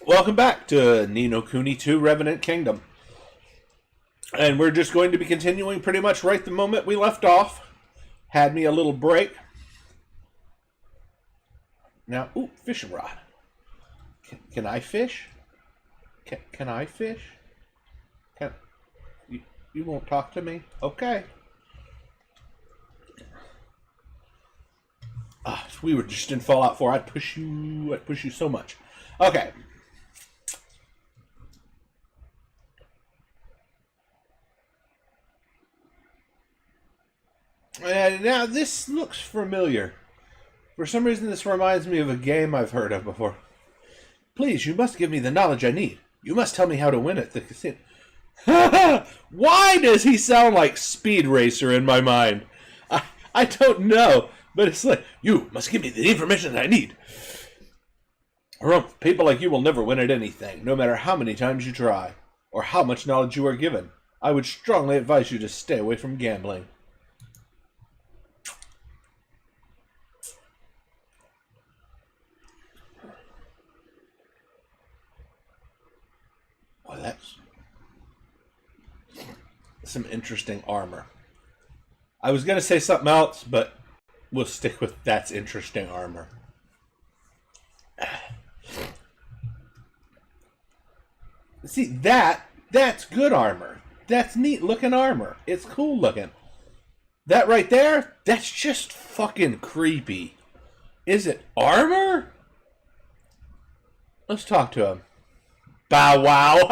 Welcome back to No Kuni 2 Revenant Kingdom. And we're just going to be continuing pretty much right the moment we left off. Had me a little break. Now, ooh, fishing rod. Can I fish? Can I fish? You won't talk to me? Okay. If we were just in Fallout 4, I'd push you so much. Okay. And now this looks familiar. For some reason this reminds me of a game I've heard of before. Please, you must give me the knowledge I need. You must tell me how to win at the casino. Why does he sound like Speed Racer in my mind? I don't know, but it's like, you must give me the information I need. People like you will never win at anything, no matter how many times you try, or how much knowledge you are given. I would strongly advise you to stay away from gambling. Well, that's some interesting armor. I was going to say something else, but we'll stick with that's interesting armor. See, that's good armor. That's neat looking armor. It's cool looking. That right there, that's just fucking creepy. Is it armor? Let's talk to him. Bow wow.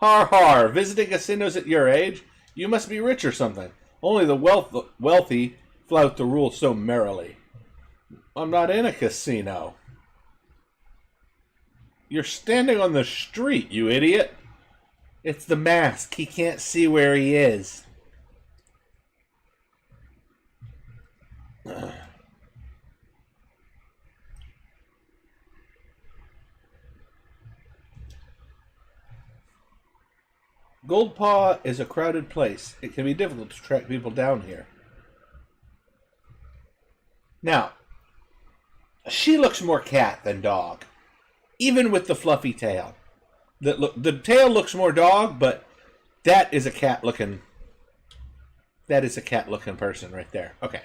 Har har. Visiting casinos at your age? You must be rich or something. Only the wealthy flout the rules so merrily. I'm not in a casino. You're standing on the street, you idiot. It's the mask. He can't see where he is. Goldpaw is a crowded place. It can be difficult to track people down here. Now, she looks more cat than dog. Even with the fluffy tail. The tail looks more dog, but that is a cat looking... That is a cat looking person right there. Okay.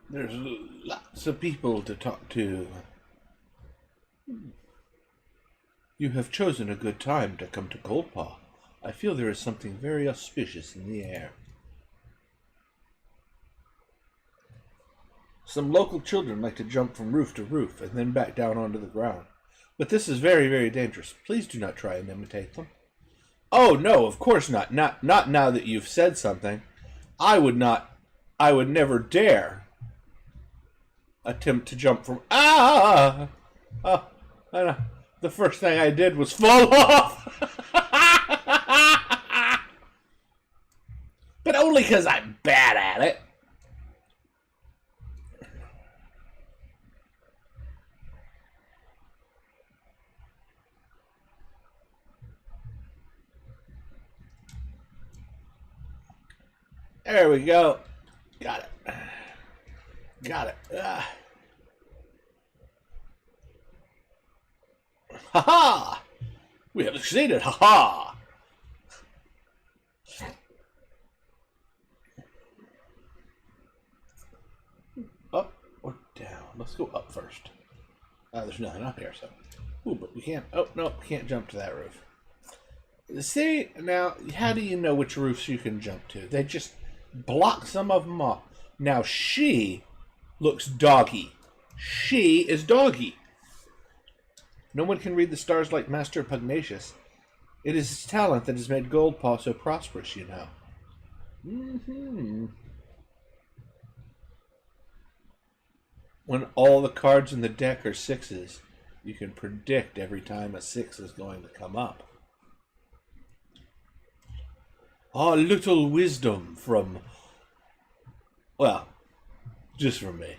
There's lots of people to talk to. You have chosen a good time to come to Goldpaw. I feel there is something very auspicious in the air. Some local children like to jump from roof to roof and then back down onto the ground. But this is very, very dangerous. Please do not try and imitate them. Oh, no, of course not. Not now that you've said something. I would never dare attempt to jump from... Ah! Oh, I know. The first thing I did was fall off. But only because I'm bad at it. There we go. Got it. Got it. Ha-ha! We have succeeded. Ha-ha! Up or down? Let's go up first. There's nothing up here, so... Ooh, but we can't... Oh, no, we can't jump to that roof. See, now, how do you know which roofs you can jump to? They just block some of them off. Now, she looks doggy. She is doggy. No one can read the stars like Master Pugnacious. It is his talent that has made Goldpaw so prosperous, you know. Mm-hmm. when all the cards in the deck are sixes, you can predict every time a six is going to come up. A little wisdom from, well, just from me.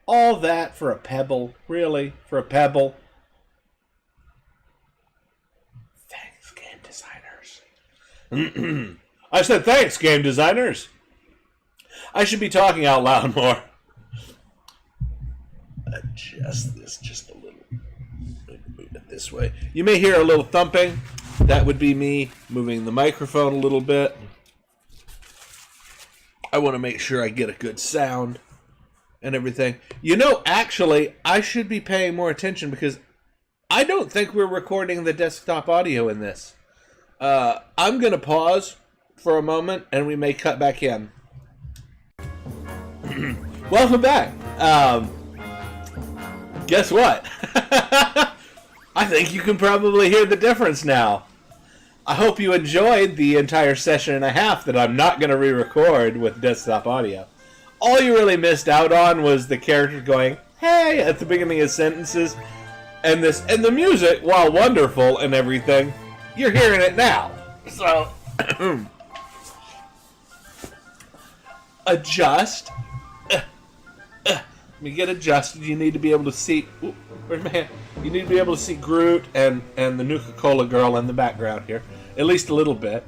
All that for a pebble? Really? For a pebble? Thanks, game designers. I said thanks, game designers. I should be talking out loud more. Adjust this just a little. Move it this way. You may hear a little thumping. That would be me moving the microphone a little bit. I want to make sure I get a good sound and everything. You know, actually, I should be paying more attention because I don't think we're recording the desktop audio in this. I'm going to pause for a moment and we may cut back in. Welcome back. Guess what? I think you can probably hear the difference now. I hope you enjoyed the entire session and a half that I'm not going to re-record with desktop audio. All you really missed out on was the character going, hey, at the beginning of sentences. And the music, while wonderful and everything, you're hearing it now. So, adjust. Let me get adjusted. You need to be able to see. Ooh, where's my hand? You need to be able to see Groot and the Nuka-Cola girl in the background here. At least a little bit.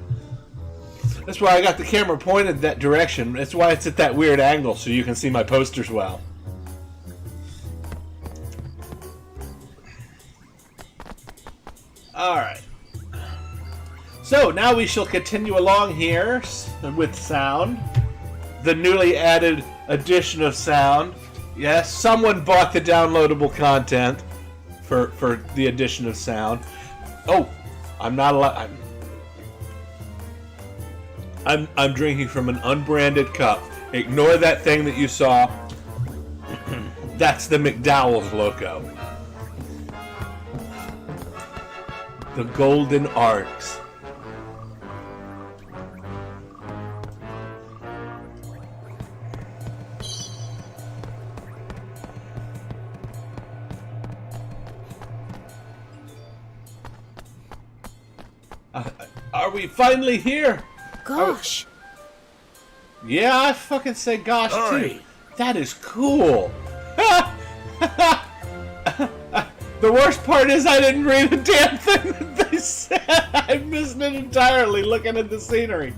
That's why I got the camera pointed that direction. That's why it's at that weird angle, so you can see my posters well. Alright. So, now we shall continue along here with sound. The newly added addition of sound. Yes, someone bought the downloadable content for the addition of sound. Oh, I'm not allowed... I'm drinking from an unbranded cup. Ignore that thing that you saw. That's the McDowell's logo. The Golden Arcs. Are we finally here? Gosh. Yeah, I fucking say gosh too. That is cool. The worst part is I didn't read a damn thing that they said. I missed it entirely looking at the scenery.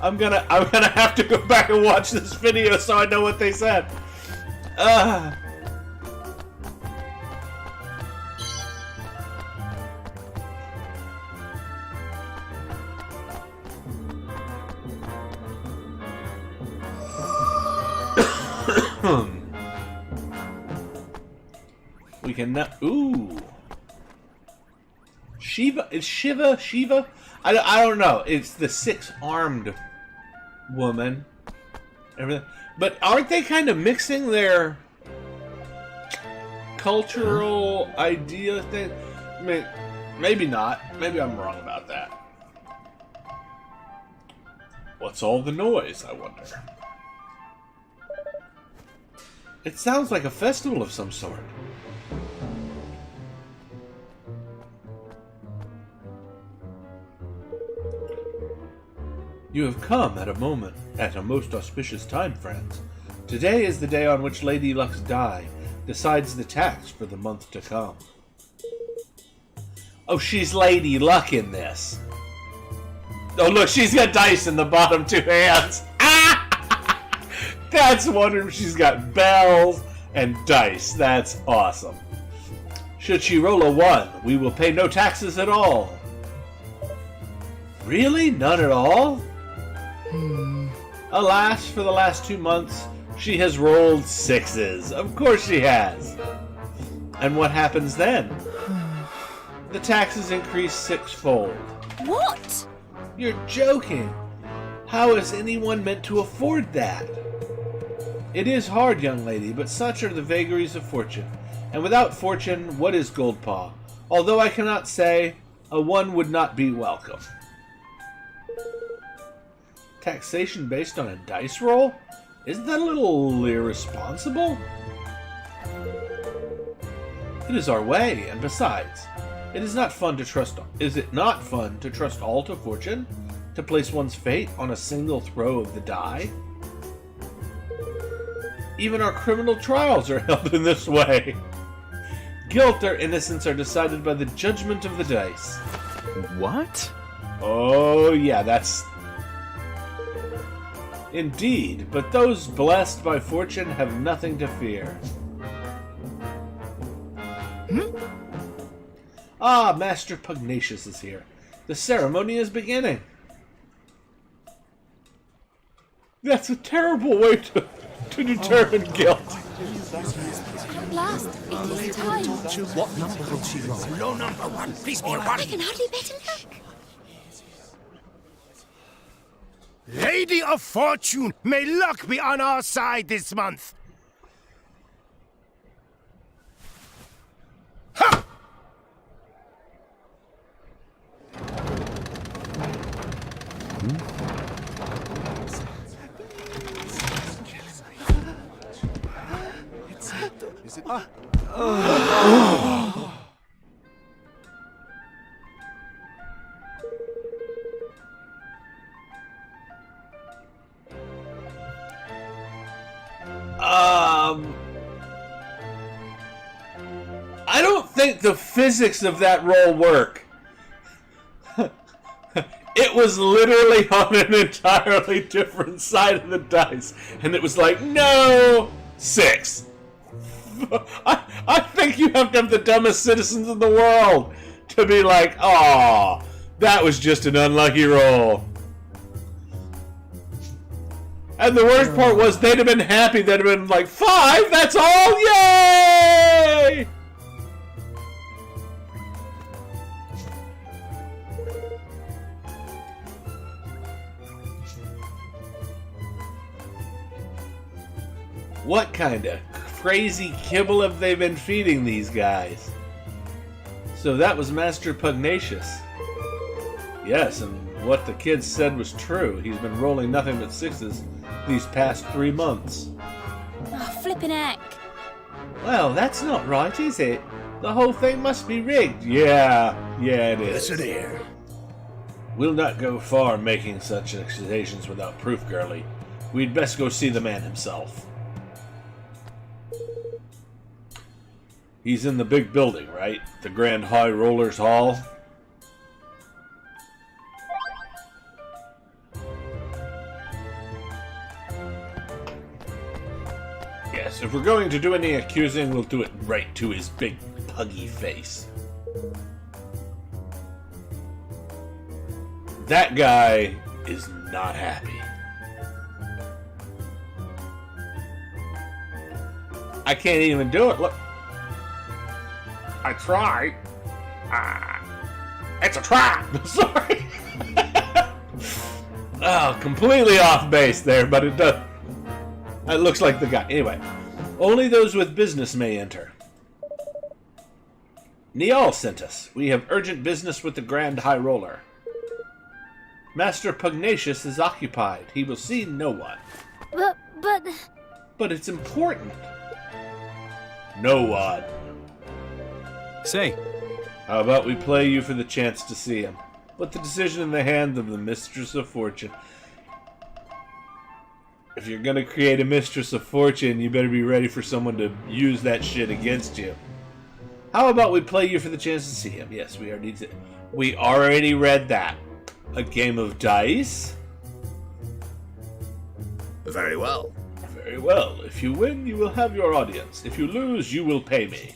I'm gonna have to go back and watch this video so I know what they said. We can now. Ooh. Shiva? Is Shiva? I don't know. It's the six-armed woman. Everything. But aren't they kind of mixing their cultural idea thing? I mean, maybe not. Maybe I'm wrong about that. What's all the noise, I wonder? It sounds like a festival of some sort. You have come at a most auspicious time, friends. Today is the day on which Lady Luck's die decides the tax for the month to come. Oh, she's Lady Luck in this. Oh, look, she's got dice in the bottom two hands. That's wonderful. She's got bells and dice. That's awesome. Should she roll a 1, we will pay no taxes at all. Really? None at all? Alas, for the last 2 months, she has rolled 6s. Of course she has. And what happens then? The taxes increase 6-fold. What? You're joking. How is anyone meant to afford that? It is hard, young lady, but such are the vagaries of fortune. And without fortune, what is Goldpaw? Although I cannot say, a one would not be welcome. Taxation based on a dice roll? Isn't that a little irresponsible? It is our way, and besides, it is not fun to trust. Is it not fun to trust all to fortune? To place one's fate on a single throw of the die? Even our criminal trials are held in this way. Guilt or innocence are decided by the judgment of the dice. What? Oh, yeah, that's... Indeed, but those blessed by fortune have nothing to fear. Ah, Master Pugnacious is here. The ceremony is beginning. That's a terrible way to determine guilt. At last, it is time. What number will she roll? Low number one, please, me a one. I can hardly bear to look. Lady of Fortune, may luck be on our side this month. Ha! Is it? I don't think the physics of that roll work. It was literally on an entirely different side of the dice, and it was like, no, 6. I think you have to have the dumbest citizens in the world to be like, oh, that was just an unlucky roll. And the worst part was they'd have been happy. They'd have been like, 5, that's all, yay! What kind of crazy kibble have they been feeding these guys? So that was Master Pugnacious. Yes, and what the kid said was true. He's been rolling nothing but 6s these past 3 months. Oh, flippin' heck. Well, that's not right, is it? The whole thing must be rigged. Yeah, it is. Listen here. We'll not go far making such accusations without proof, girlie. We'd best go see the man himself. He's in the big building, right? The Grand High Rollers Hall? Yes, if we're going to do any accusing, we'll do it right to his big puggy face. That guy is not happy. I can't even do it. Look. I tried. It's a trap. Sorry. Oh, completely off base there, but it does. It looks like the guy. Anyway, only those with business may enter. Niall sent us. We have urgent business with the Grand High Roller. Master Pugnacious is occupied. He will see no one. But it's important. No one. Say, How about we play you for the chance to see him? Put the decision in the hand of the Mistress of Fortune. If you're gonna create a Mistress of Fortune, you better be ready for someone to use that shit against you. How about we play you for the chance to see him? Yes, we already read that. A game of dice? Very well. Very well. If you win, you will have your audience. If you lose, you will pay me.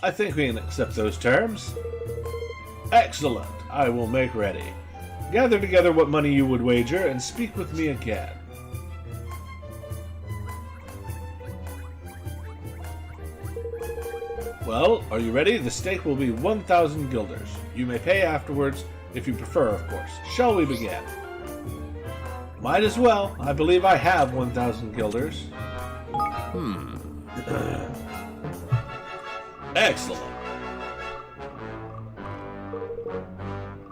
I think we can accept those terms. Excellent. I will make ready. Gather together what money you would wager and speak with me again. Well, are you ready? The stake will be 1,000 guilders. You may pay afterwards, if you prefer, of course. Shall we begin? Might as well. I believe I have 1,000 guilders. Excellent.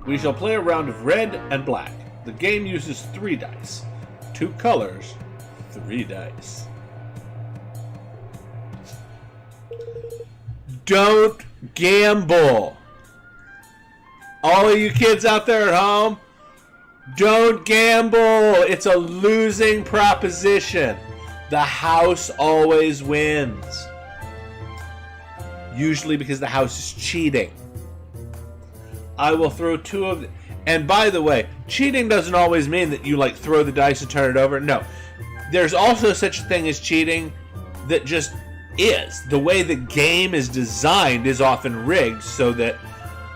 We shall play a round of red and black. The game uses 3 dice. 2 colors, 3 dice. Don't gamble. All of you kids out there at home, don't gamble. It's a losing proposition. The house always wins. Usually because the house is cheating. I will throw 2 of them. And by the way, cheating doesn't always mean that you like throw the dice and turn it over. No. There's also such a thing as cheating that just is. The way the game is designed is often rigged so that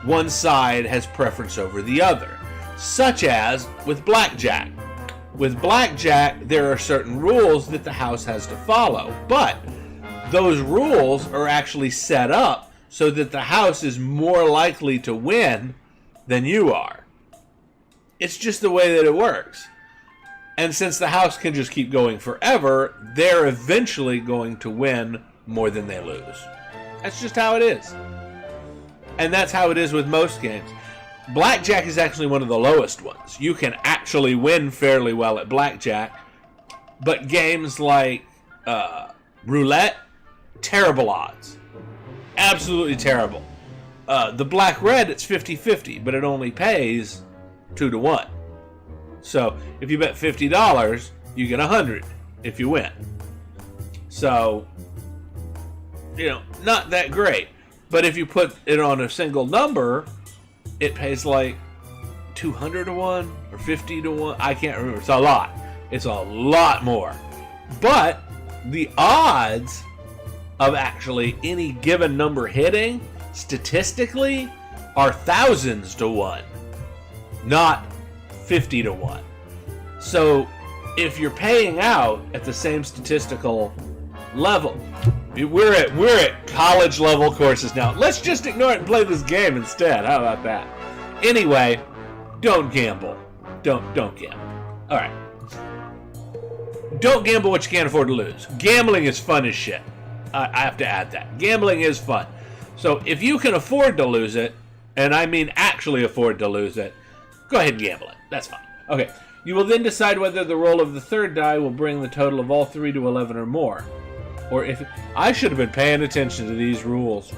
one side has preference over the other. Such as with blackjack. With blackjack, there are certain rules that the house has to follow, but those rules are actually set up so that the house is more likely to win than you are. It's just the way that it works. And since the house can just keep going forever, they're eventually going to win more than they lose. That's just how it is. And that's how it is with most games. Blackjack is actually one of the lowest ones. You can actually win fairly well at blackjack, but games like roulette, terrible odds. Absolutely terrible. The black-red, it's 50-50, but it only pays 2 to 1. So if you bet $50, you get 100 if you win. So, not that great. But if you put it on a single number, it pays like 200 to 1 or 50 to 1. I can't remember. It's a lot. It's a lot more. But the odds of actually any given number hitting, statistically, are thousands to 1, not 50 to 1. So if you're paying out at the same statistical level, we're at college level courses now. Let's just ignore it and play this game instead. How about that? Anyway, don't gamble. Don't gamble. All right. Don't gamble what you can't afford to lose. Gambling is fun as shit. I have to add that. Gambling is fun. So if you can afford to lose it, and I mean actually afford to lose it, go ahead and gamble it. That's fine. Okay. You will then decide whether the roll of the third die will bring the total of all 3 to 11 or more. Or if I should have been paying attention to these rules.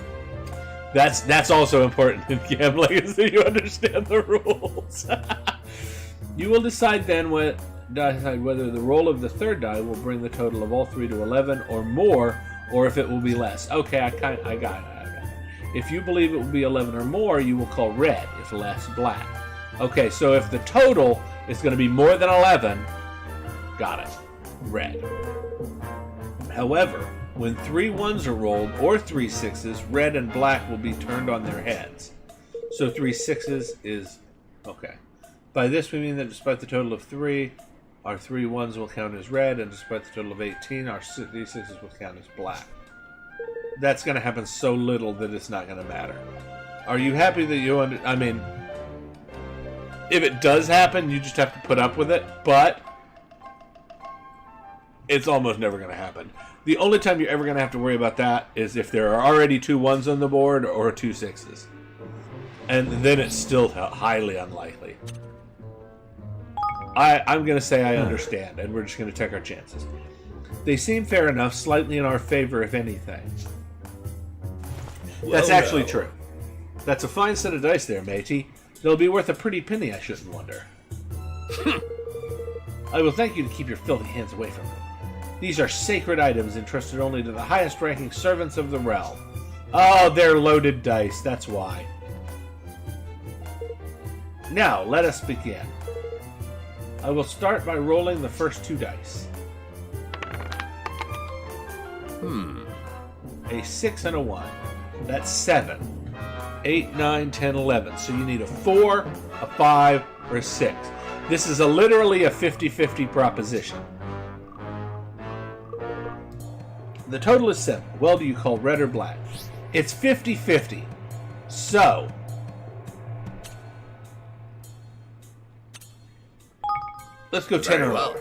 That's also important in gambling, is that you understand the rules. You will decide then whether the roll of the third die will bring the total of all 3 to 11 or more, or if it will be less. Okay, I got it. If you believe it will be 11 or more, you will call red. If less, black. Okay, so if the total is going to be more than 11, got it. Red. However, when 3 1s are rolled or 3 6s, red and black will be turned on their heads. So 3 6s is okay. By this we mean that despite the total of 3, our 3 1s will count as red, and despite the total of 18, our 3 6s will count as black. That's going to happen so little that it's not going to matter. Are you happy that you I mean, if it does happen, you just have to put up with it, but it's almost never going to happen. The only time you're ever going to have to worry about that is if there are already 2 1s on the board or 2 6s. And then it's still highly unlikely. I'm going to say I understand, and we're just going to take our chances. They seem fair enough, slightly in our favor, if anything. That's actually true. That's a fine set of dice there, matey. They'll be worth a pretty penny, I shouldn't wonder. I will thank you to keep your filthy hands away from them. These are sacred items entrusted only to the highest-ranking servants of the realm. Oh, they're loaded dice, that's why. Now, let us begin. I will start by rolling the first 2 dice. A 6 and a 1. That's 7. 8, 9, 10, 11. So you need a 4, a 5, or a 6. This is literally a 50-50 proposition. The total is 7. Well, do you call red or black? It's 50-50. So, Let's go 10 or lower.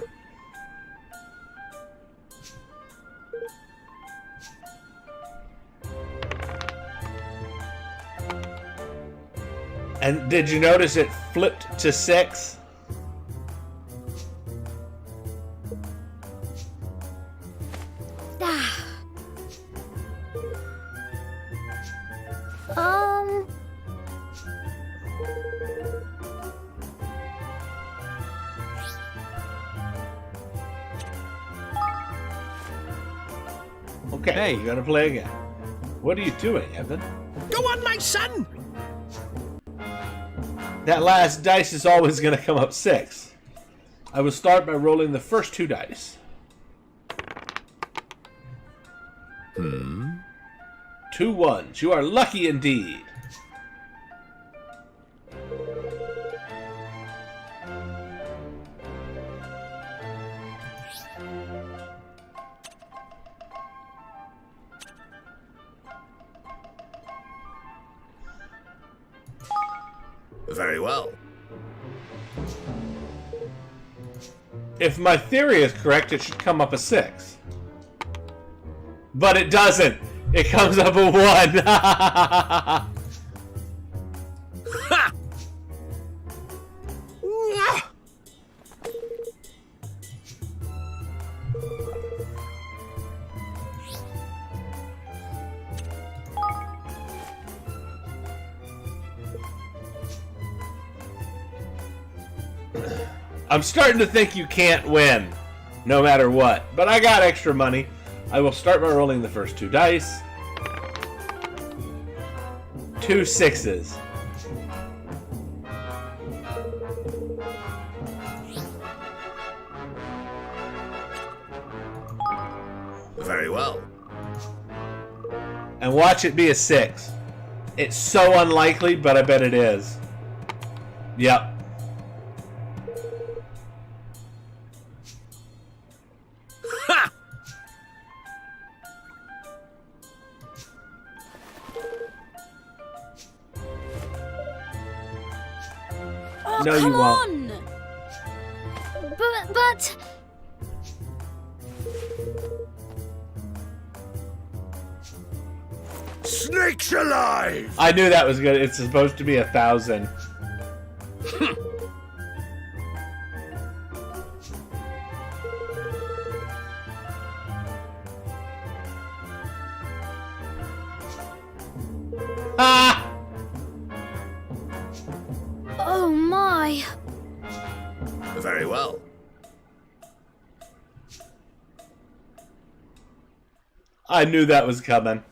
And did you notice it flipped to 6? Okay, Hey. you're gonna play again. What are you doing, Evan? Go on, my son! That last dice is always gonna come up 6. I will start by rolling the first 2 dice. 2 ones. You are lucky indeed. Very well. If my theory is correct, it should come up a 6. But it doesn't. It comes up a 1. Ha! I'm starting to think you can't win, no matter what. But I got extra money. I will start by rolling the first 2 dice. 2 6s. Very well. And watch it be a 6. It's so unlikely, but I bet it is. Yep. Ha! Oh, No, you come won't. on! But... Snakes alive! I knew that was good. It's supposed to be 1,000. Ah! Oh my! Very well. I knew that was coming.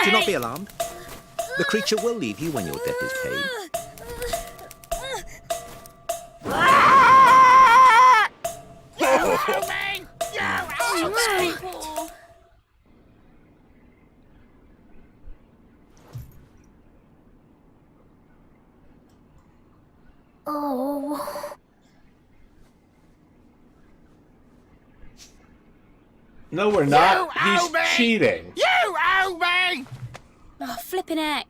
Do not be alarmed. The creature will leave you when your debt is paid. Oh. No, we're not. He's cheating. You owe me! Oh, flippin' heck.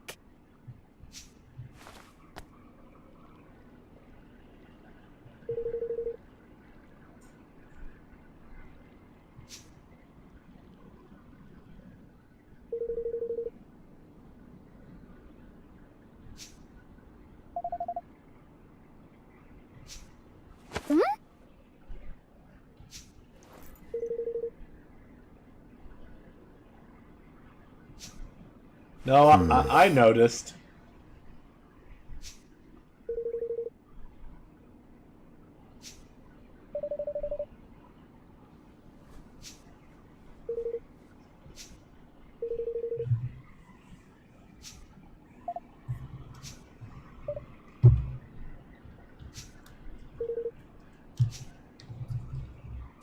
No, I noticed.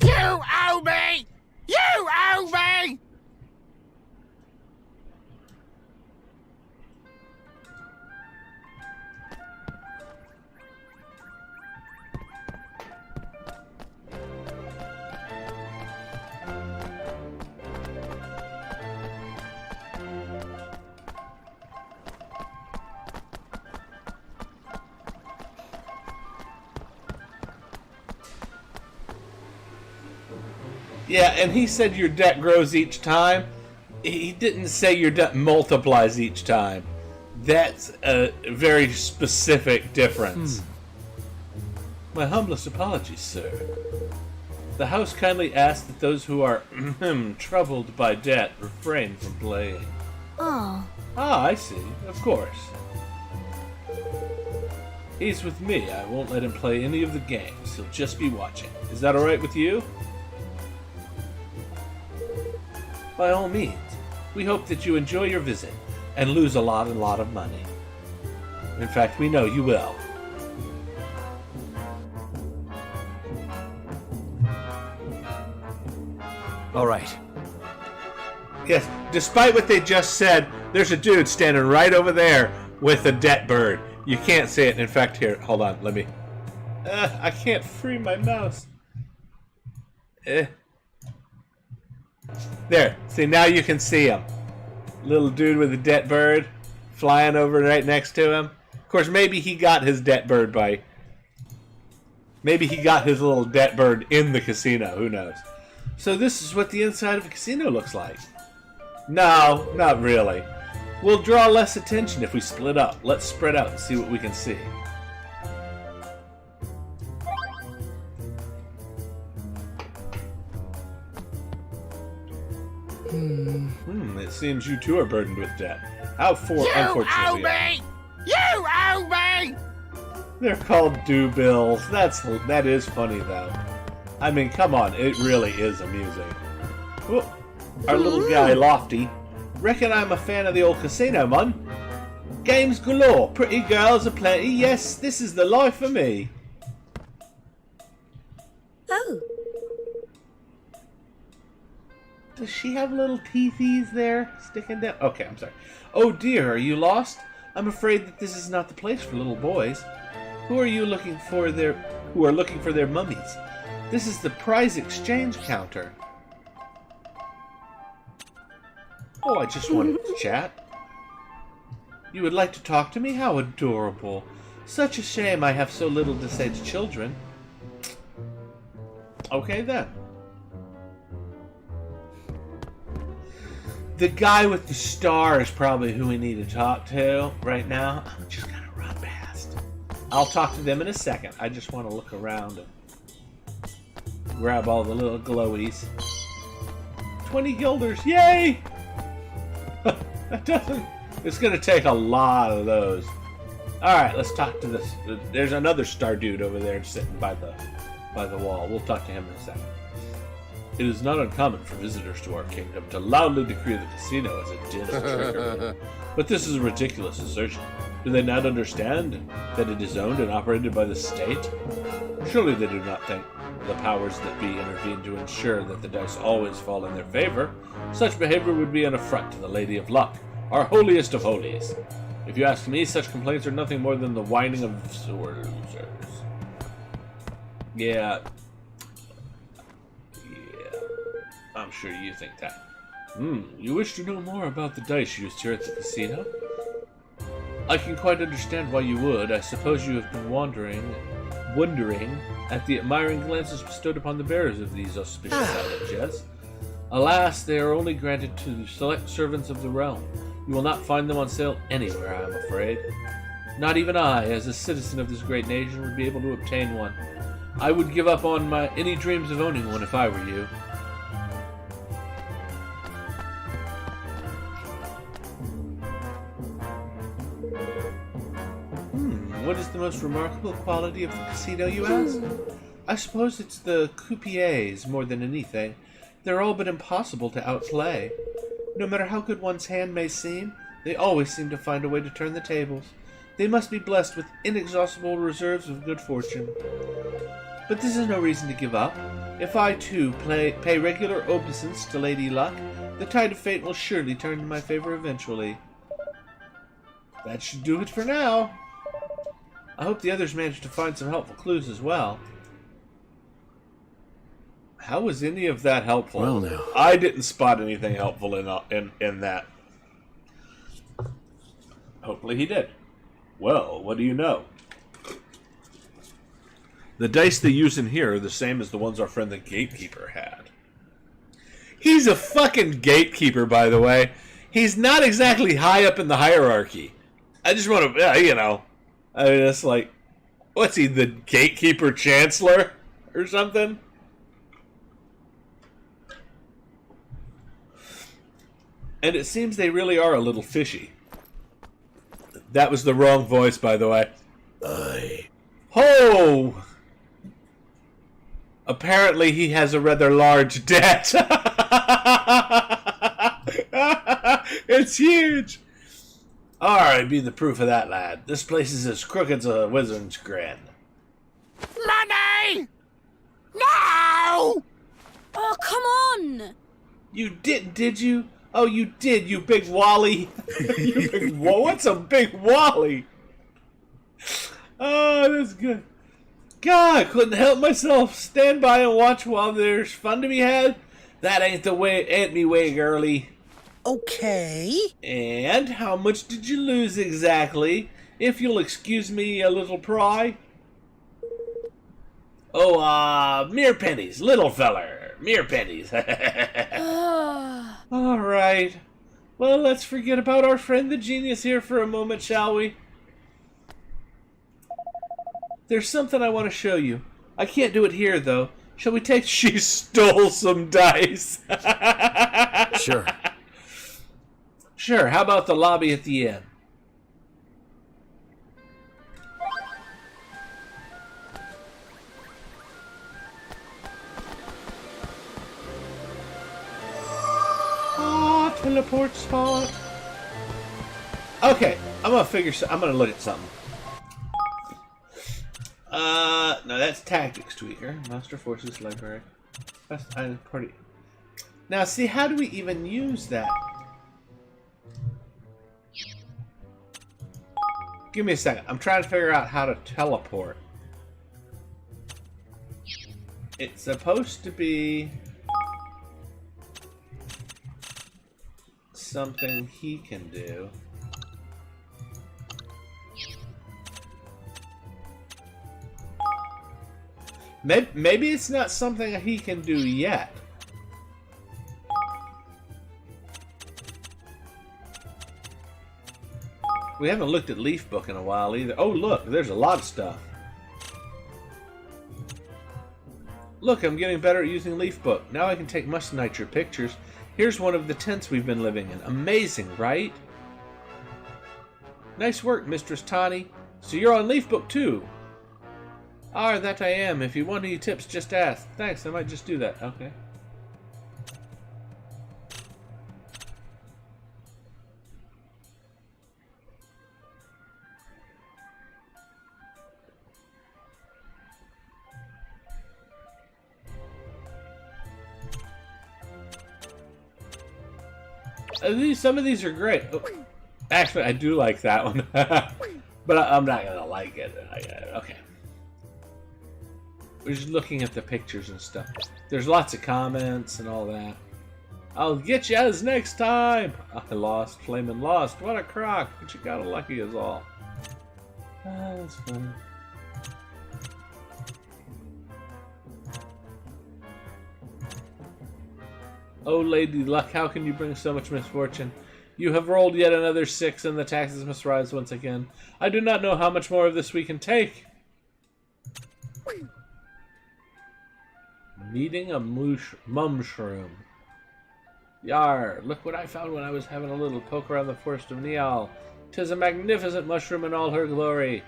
You owe me! You owe me! Yeah, and he said your debt grows each time. He didn't say your debt multiplies each time. That's a very specific difference. My humblest apologies, sir. The house kindly asks that those who are troubled by debt refrain from playing. Oh. Ah, I see. Of course. He's with me. I won't let him play any of the games. He'll just be watching. Is that alright with you? By all means. We hope that you enjoy your visit and lose a lot of money. In fact, we know you will. All right. Yes, despite what they just said, there's a dude standing right over there with a debt bird. You can't see it. In fact, here, hold on, let me... I can't free my mouse. There, see, now you can see him. Little dude with a debt bird flying over right next to him. Of course, maybe he got his debt bird by... Maybe he got his little debt bird in the casino, who knows. So this is what the inside of a casino looks like. No, not really. We'll draw less attention if we split up. Let's spread out and see what we can see. It seems you too are burdened with debt. How unfortunate we are. You owe me! They're called due bills. That is funny though. I mean, come on, it really is amusing. Whoop. Our little guy, Lofty. Reckon I'm a fan of the old casino, man. Games galore, pretty girls aplenty. Yes, this is the life for me. Oh. Does she have little teethies there sticking down? Okay, I'm sorry. Oh dear, are you lost? I'm afraid that this is not the place for little boys. Who are looking for their mummies? This is the prize exchange counter. Oh, I just wanted to chat. You would like to talk to me? How adorable. Such a shame I have so little to say to children. Okay then. The guy with the star is probably who we need to talk to right now. I'm just gonna run past. I'll talk to them in a second. I just want to look around and grab all the little glowies. 20 guilders, yay! That doesn't... It's gonna take a lot of those. Alright, let's talk to this. There's another star dude over there sitting by the wall. We'll talk to him in a second. It is not uncommon for visitors to our kingdom to loudly decree the casino as a den of trickery. But this is a ridiculous assertion. Do they not understand that it is owned and operated by the state? Surely they do not think the powers that be intervene to ensure that the dice always fall in their favor. Such behavior would be an affront to the Lady of Luck, our holiest of holies. If you ask me, such complaints are nothing more than the whining of sore losers. Yeah, I'm sure you think that. You wish to know more about the dice used here at the casino? I can quite understand why you would. I suppose you have been wondering at the admiring glances bestowed upon the bearers of these auspicious items, yes? Alas, they are only granted to the select servants of the realm. You will not find them on sale anywhere, I am afraid. Not even I, as a citizen of this great nation, would be able to obtain one. I would give up on any dreams of owning one if I were you. What is the most remarkable quality of the casino, you ask? I suppose it's the croupiers more than anything. They're all but impossible to outplay. No matter how good one's hand may seem, they always seem to find a way to turn the tables. They must be blessed with inexhaustible reserves of good fortune. But this is no reason to give up. If I, too, pay regular obeisance to Lady Luck, the tide of fate will surely turn in my favor eventually. That should do it for now. I hope the others managed to find some helpful clues as well. How was any of that helpful? Well, now. I didn't spot anything helpful in that. Hopefully he did. Well, what do you know? The dice they use in here are the same as the ones our friend the gatekeeper had. He's a fucking gatekeeper, by the way. He's not exactly high up in the hierarchy. I just want to, you know. I mean, it's like, what's he, the gatekeeper chancellor or something? And it seems they really are a little fishy. That was the wrong voice, by the way. Ho! Apparently he has a rather large debt. It's huge. Alright, be the proof of that, lad. This place is as crooked as a wizard's grin. Money! No! Oh, come on! You did you? Oh, you did, you big wally. You big what's a big wally? Oh, that's good. God, I couldn't help myself. Stand by and watch while there's fun to be had. That ain't the way, ain't me way, girlie. Okay. And how much did you lose exactly? If you'll excuse me a little pry. Oh, mere pennies, little feller. Mere pennies. All right. Well, let's forget about our friend the genius here for a moment, shall we? There's something I want to show you. I can't do it here, though. Shall we take... She stole some dice. Sure. Sure, how about the lobby at the end? Teleport spot. Okay, I'm gonna look at something. No, that's tactics tweaker. Master Forces Library. That's party. Now, see, how do we even use that? Give me a second. I'm trying to figure out how to teleport. It's supposed to be something he can do. Maybe it's not something he can do yet. We haven't looked at Leaf Book in a while either. Oh, look, there's a lot of stuff. Look, I'm getting better at using Leaf Book. Now I can take must nitro pictures. Here's one of the tents we've been living in. Amazing, right? Nice work, Mistress Tani. So you're on Leaf Book too? Ah, that I am. If you want any tips, just ask. Thanks, I might just do that. Okay. Some of these are great. Oh, actually, I do like that one. But I'm not going to like it. Okay. We're just looking at the pictures and stuff. There's lots of comments and all that. I'll get you as next time. I lost, flaming lost. What a crock. But you got lucky as all. Ah, that's funny. Oh, Lady Luck, how can you bring so much misfortune? You have rolled yet another 6, and the taxes must rise once again. I do not know how much more of this we can take. Meeting a mumshroom. Yar, look what I found when I was having a little poke around the forest of Nial. 'Tis a magnificent mushroom in all her glory.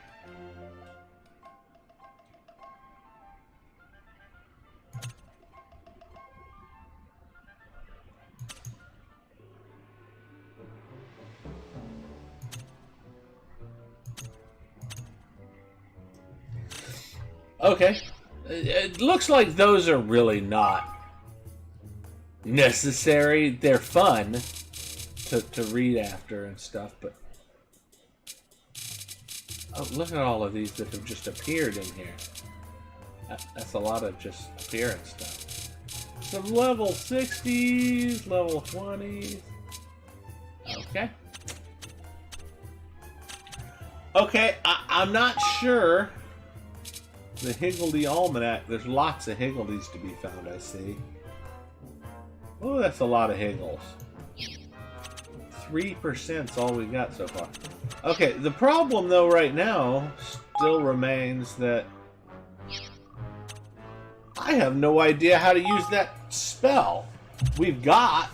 Okay. It looks like those are really not necessary. They're fun to read after and stuff, but... Oh, look at all of these that have just appeared in here. That's a lot of just appearance stuff. Some level 60s, level 20s. Okay. Okay, I'm not sure... The Higgledy Almanac. There's lots of Higgledies to be found, I see. Oh, that's a lot of higgles. 3% is all we got so far. Okay, the problem though right now still remains that I have no idea how to use that spell. We've got,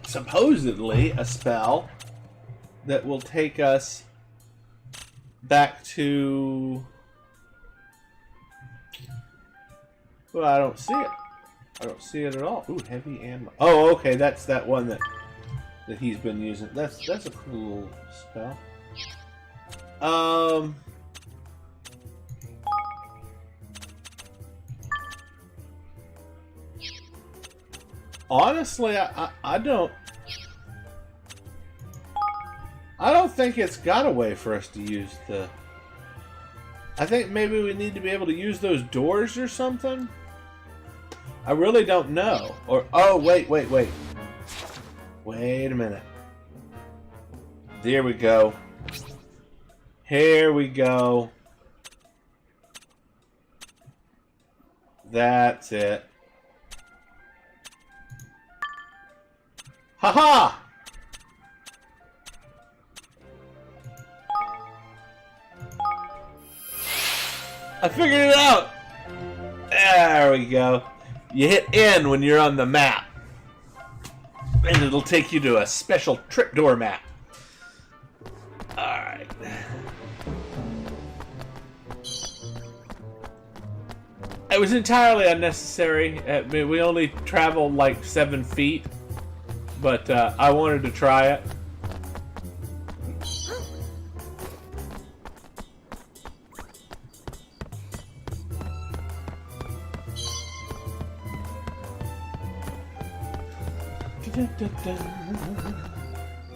supposedly, a spell that will take us back to... Well, I don't see it. I don't see it at all. Ooh, heavy and... Oh, okay, that's that one that he's been using. That's a cool spell. Honestly, I don't think it's got a way for us to use the... I think maybe we need to be able to use those doors or something. I really don't know. Or, oh, wait. Wait a minute. There we go. Here we go. That's it. Haha! I figured it out! There we go. You hit N when you're on the map. And it'll take you to a special trapdoor map. Alright. It was entirely unnecessary. I mean, we only traveled like 7 feet. But I wanted to try it.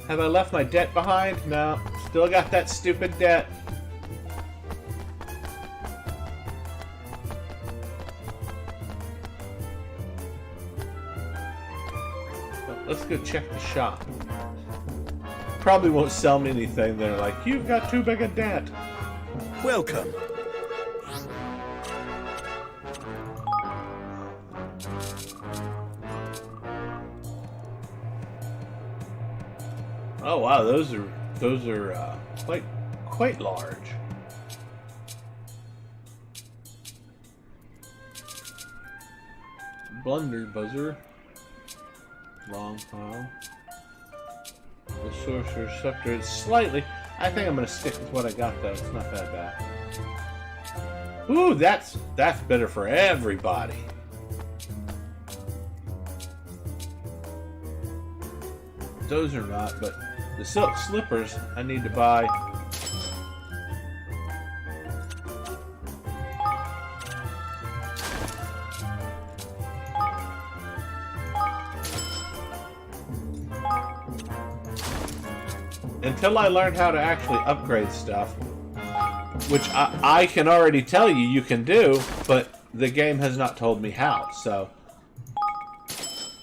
Have I left my debt behind? No. Still got that stupid debt. Let's go check the shop. Probably won't sell me anything. They're like, you've got too big a debt. Welcome. Oh wow, those are quite large. Blunder buzzer. Long pile. The sorcerer's scepter is slightly... I think I'm going to stick with what I got though. It's not that bad. Ooh, that's better for everybody. Those are not, but the silk slippers I need to buy. Until I learn how to actually upgrade stuff, which I can already tell you can do, but the game has not told me how, so...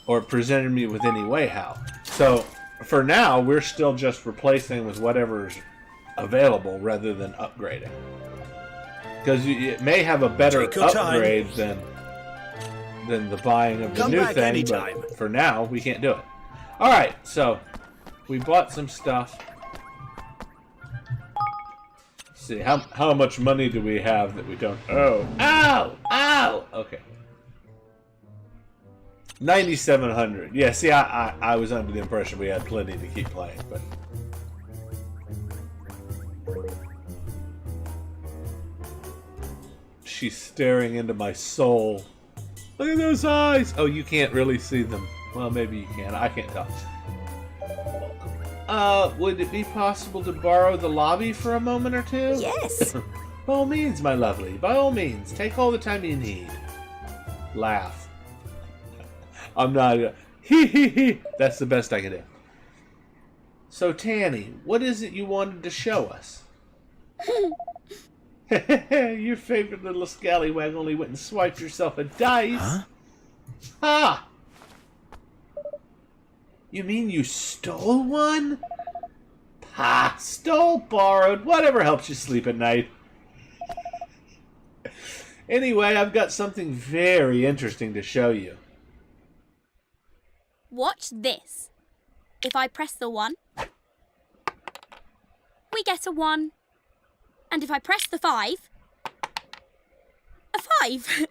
Or presented me with any way how. So, for now, we're still just replacing with whatever's available rather than upgrading. Because it may have a better upgrade than the buying of the new thing, but for now, we can't do it. Alright, so, we bought some stuff. Let's see, how much money do we have that we don't owe? Ow! Ow! Okay. 9,700. Yeah, see, I was under the impression we had plenty to keep playing, but... She's staring into my soul. Look at those eyes! Oh, you can't really see them. Well, maybe you can. I can't tell. Would it be possible to borrow the lobby for a moment or two? Yes. By all means, my lovely. By all means. Take all the time you need. Laugh. I'm not... Hee hee hee. That's the best I can do. So, Tanny, what is it you wanted to show us? Your favorite little scallywag only went and swiped yourself a dice. Huh? Ah! You mean you stole one? Ha! Stole, borrowed, whatever helps you sleep at night. Anyway, I've got something very interesting to show you. Watch this. If I press the 1, we get a 1. And if I press the 5, a 5.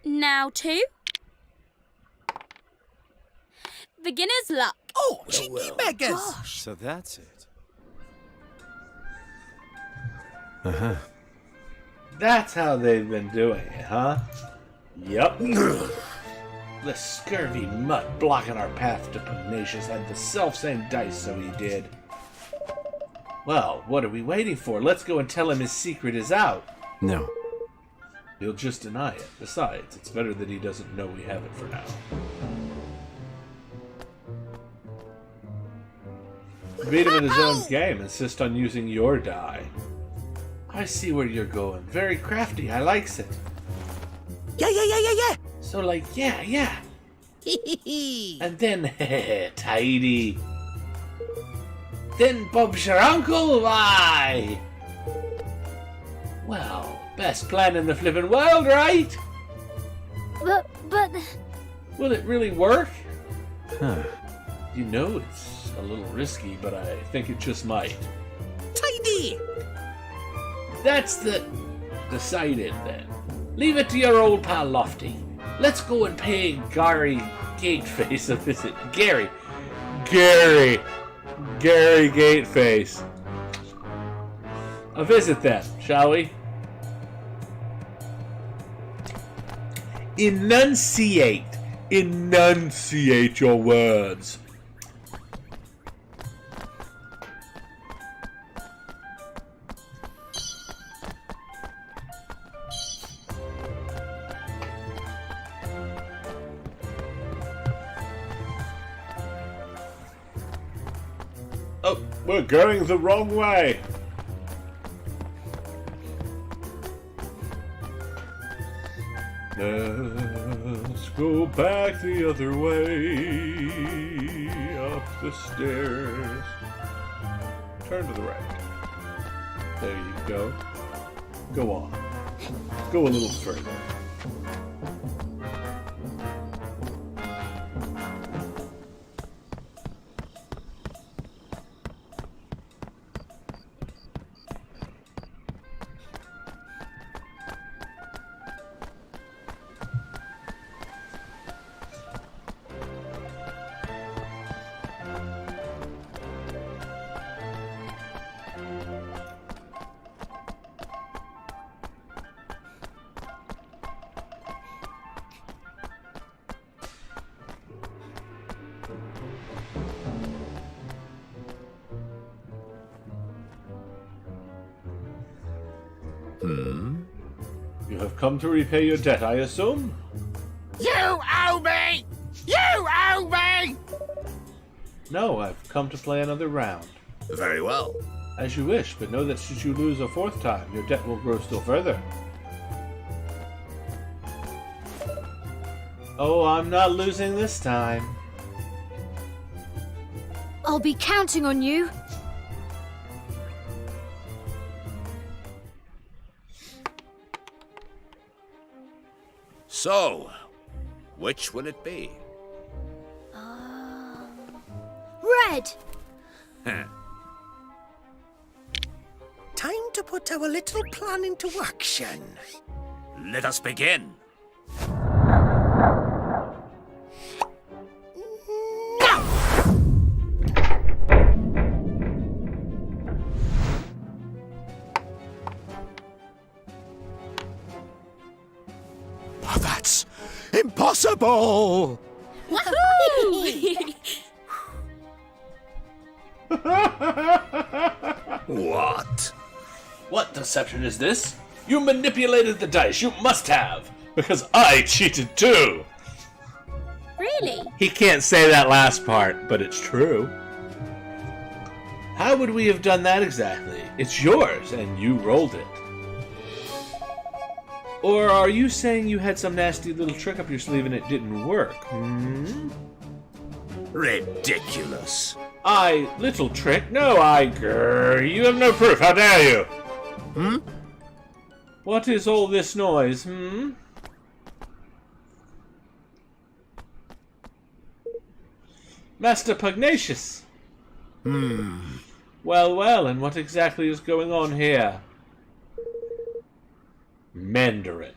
Now 2. Beginner's luck. Oh, cheeky beggars! Gosh. So that's it. That's how they've been doing it, huh? Yup. The scurvy mutt blocking our path to Pugnacious had the self-same dice, so he did. Well, what are we waiting for? Let's go and tell him his secret is out. No. He'll just deny it. Besides, it's better that he doesn't know we have it for now. Beat him in his own game. Insist on using your die. I see where you're going. Very crafty. I likes it. Yeah. So, like, yeah. Hee. And then, tidy. Then Bob's your uncle, why? Well, best plan in the flippin' world, right? But... Will it really work? Huh. You know it's a little risky, but I think it just might. Tidy! That's the... decided, then. Leave it to your old pal Lofty. Let's go and pay Gary Gateface a visit. Gary Gateface. A visit then, shall we? Enunciate your words. Oh, we're going the wrong way. Let's go back the other way. Up the stairs. Turn to the right. There you go. Go on. Go a little further. You have come to repay your debt, I assume? You owe me! You owe me! No, I've come to play another round. Very well. As you wish, but know that should you lose a fourth time, your debt will grow still further. Oh, I'm not losing this time. I'll be counting on you. So, which will it be? Red. Time to put our little plan into action. Let us begin. Oh, that's impossible! What? What deception is this? You manipulated the dice, you must have! Because I cheated too! Really? He can't say that last part, but it's true. How would we have done that exactly? It's yours, and you rolled it. Or are you saying you had some nasty little trick up your sleeve and it didn't work? Ridiculous. Little trick? No, grr, you have no proof, how dare you? What is all this noise, Master Pugnacious! Well, well, and what exactly is going on here? Mandarin,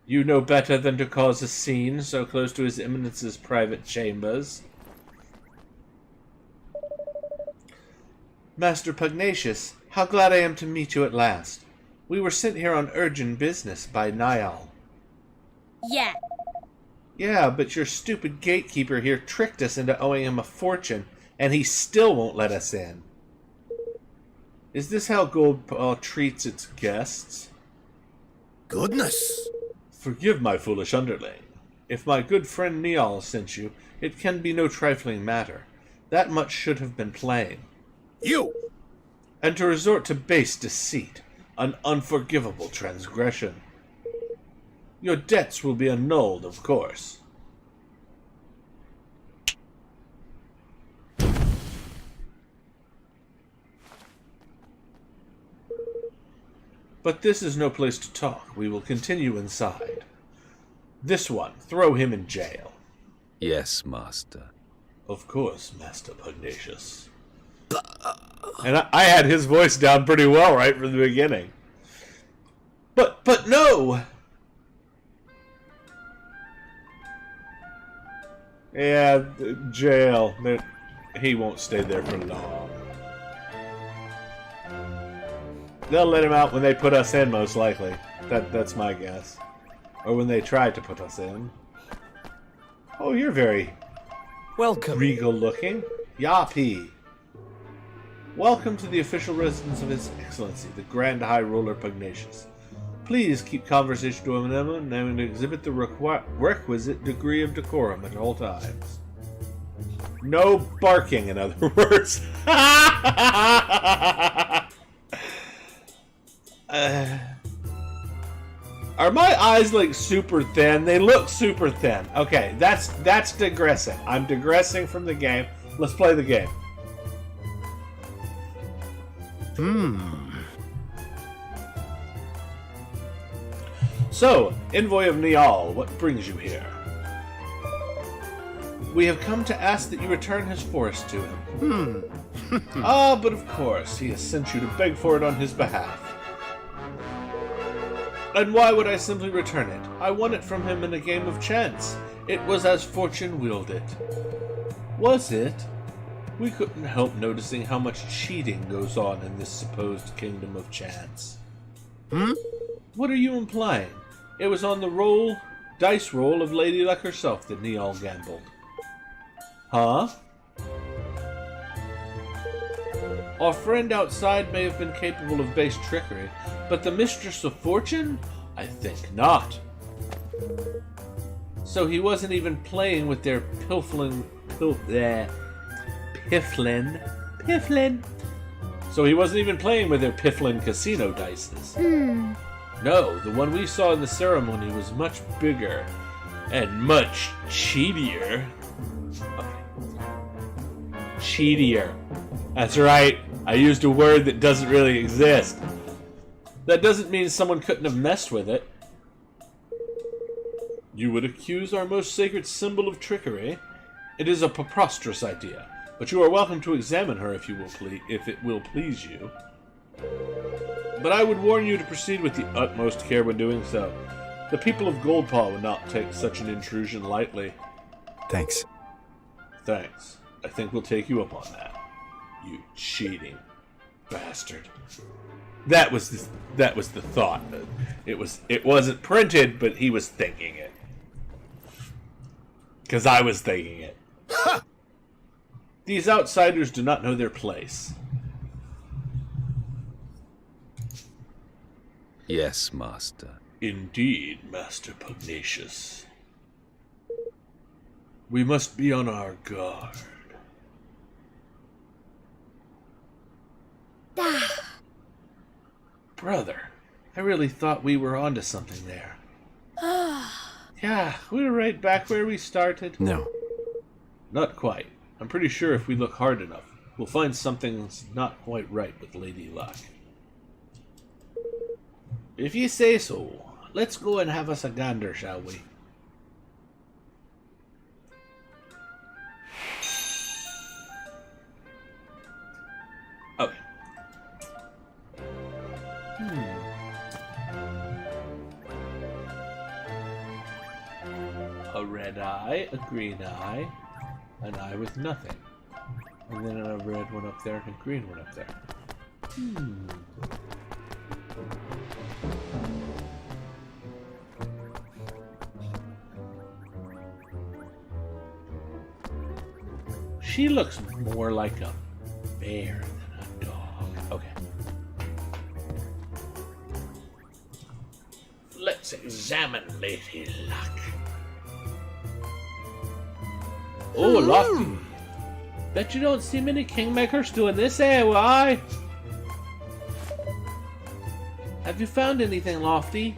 you know better than to cause a scene so close to His Eminence's private chambers. Master Pugnacious, how glad I am to meet you at last. We were sent here on urgent business by Niall. Yeah. Yeah, but your stupid gatekeeper here tricked us into owing him a fortune, and he still won't let us in. Is this how Goldpaw treats its guests? Goodness! Forgive my foolish underling. If my good friend Niall sent you, it can be no trifling matter. That much should have been plain. You! And to resort to base deceit, an unforgivable transgression. Your debts will be annulled, of course. But this is no place to talk. We will continue inside. This one, throw him in jail. Yes, master. Of course, Master Pugnacious. And I had his voice down pretty well right from the beginning. But no! Yeah, jail. He won't stay there for long. They'll let him out when they put us in, most likely. That's my guess. Or when they try to put us in. Oh, you're very Welcome. regal looking. Yappy. Welcome to the official residence of His Excellency, the Grand High Ruler Pugnacious. Please keep conversation to a minimum and exhibit the requisite degree of decorum at all times. No barking, in other words. Are my eyes like super thin? They look super thin. Okay, that's digressing. I'm digressing from the game. Let's play the game. So, Envoy of Niall, what brings you here? We have come to ask that you return his forest to him. But of course, he has sent you to beg for it on his behalf. And why would I simply return it? I won it from him in a game of chance. It was as fortune willed it. Was it? We couldn't help noticing how much cheating goes on in this supposed kingdom of chance. What are you implying? It was on the dice roll of Lady Luck herself that Niall gambled. Huh? Our friend outside may have been capable of base trickery, but the Mistress of Fortune? I think not. So he wasn't even playing with their pifflin. So he wasn't even playing with their pifflin casino dices. No, the one we saw in the ceremony was much bigger and much cheatier. Cheatier. That's right. I used a word that doesn't really exist. That doesn't mean someone couldn't have messed with it. You would accuse our most sacred symbol of trickery? It is a preposterous idea, but you are welcome to examine her if it will please you. But I would warn you to proceed with the utmost care when doing so. The people of Goldpaw would not take such an intrusion lightly. Thanks. Thanks. I think we'll take you up on that. You cheating bastard. That was the thought. It wasn't printed, but he was thinking it. 'Cause I was thinking it. These outsiders do not know their place. Yes, master. Indeed, Master Pugnacious. We must be on our guard. Brother, I really thought we were onto something there. Yeah, we were right back where we started. No. Not quite. I'm pretty sure if we look hard enough, we'll find something's not quite right with Lady Luck. If you say so, let's go and have us a gander, shall we? a red eye, a green eye, an eye with nothing. And then a red one up there and a green one up there. She looks more like a bear than a dog. Okay. Let's examine Lady Luck. Oh, Lofty. Bet you don't see many kingmakers doing this, eh? Why? Have you found anything, Lofty?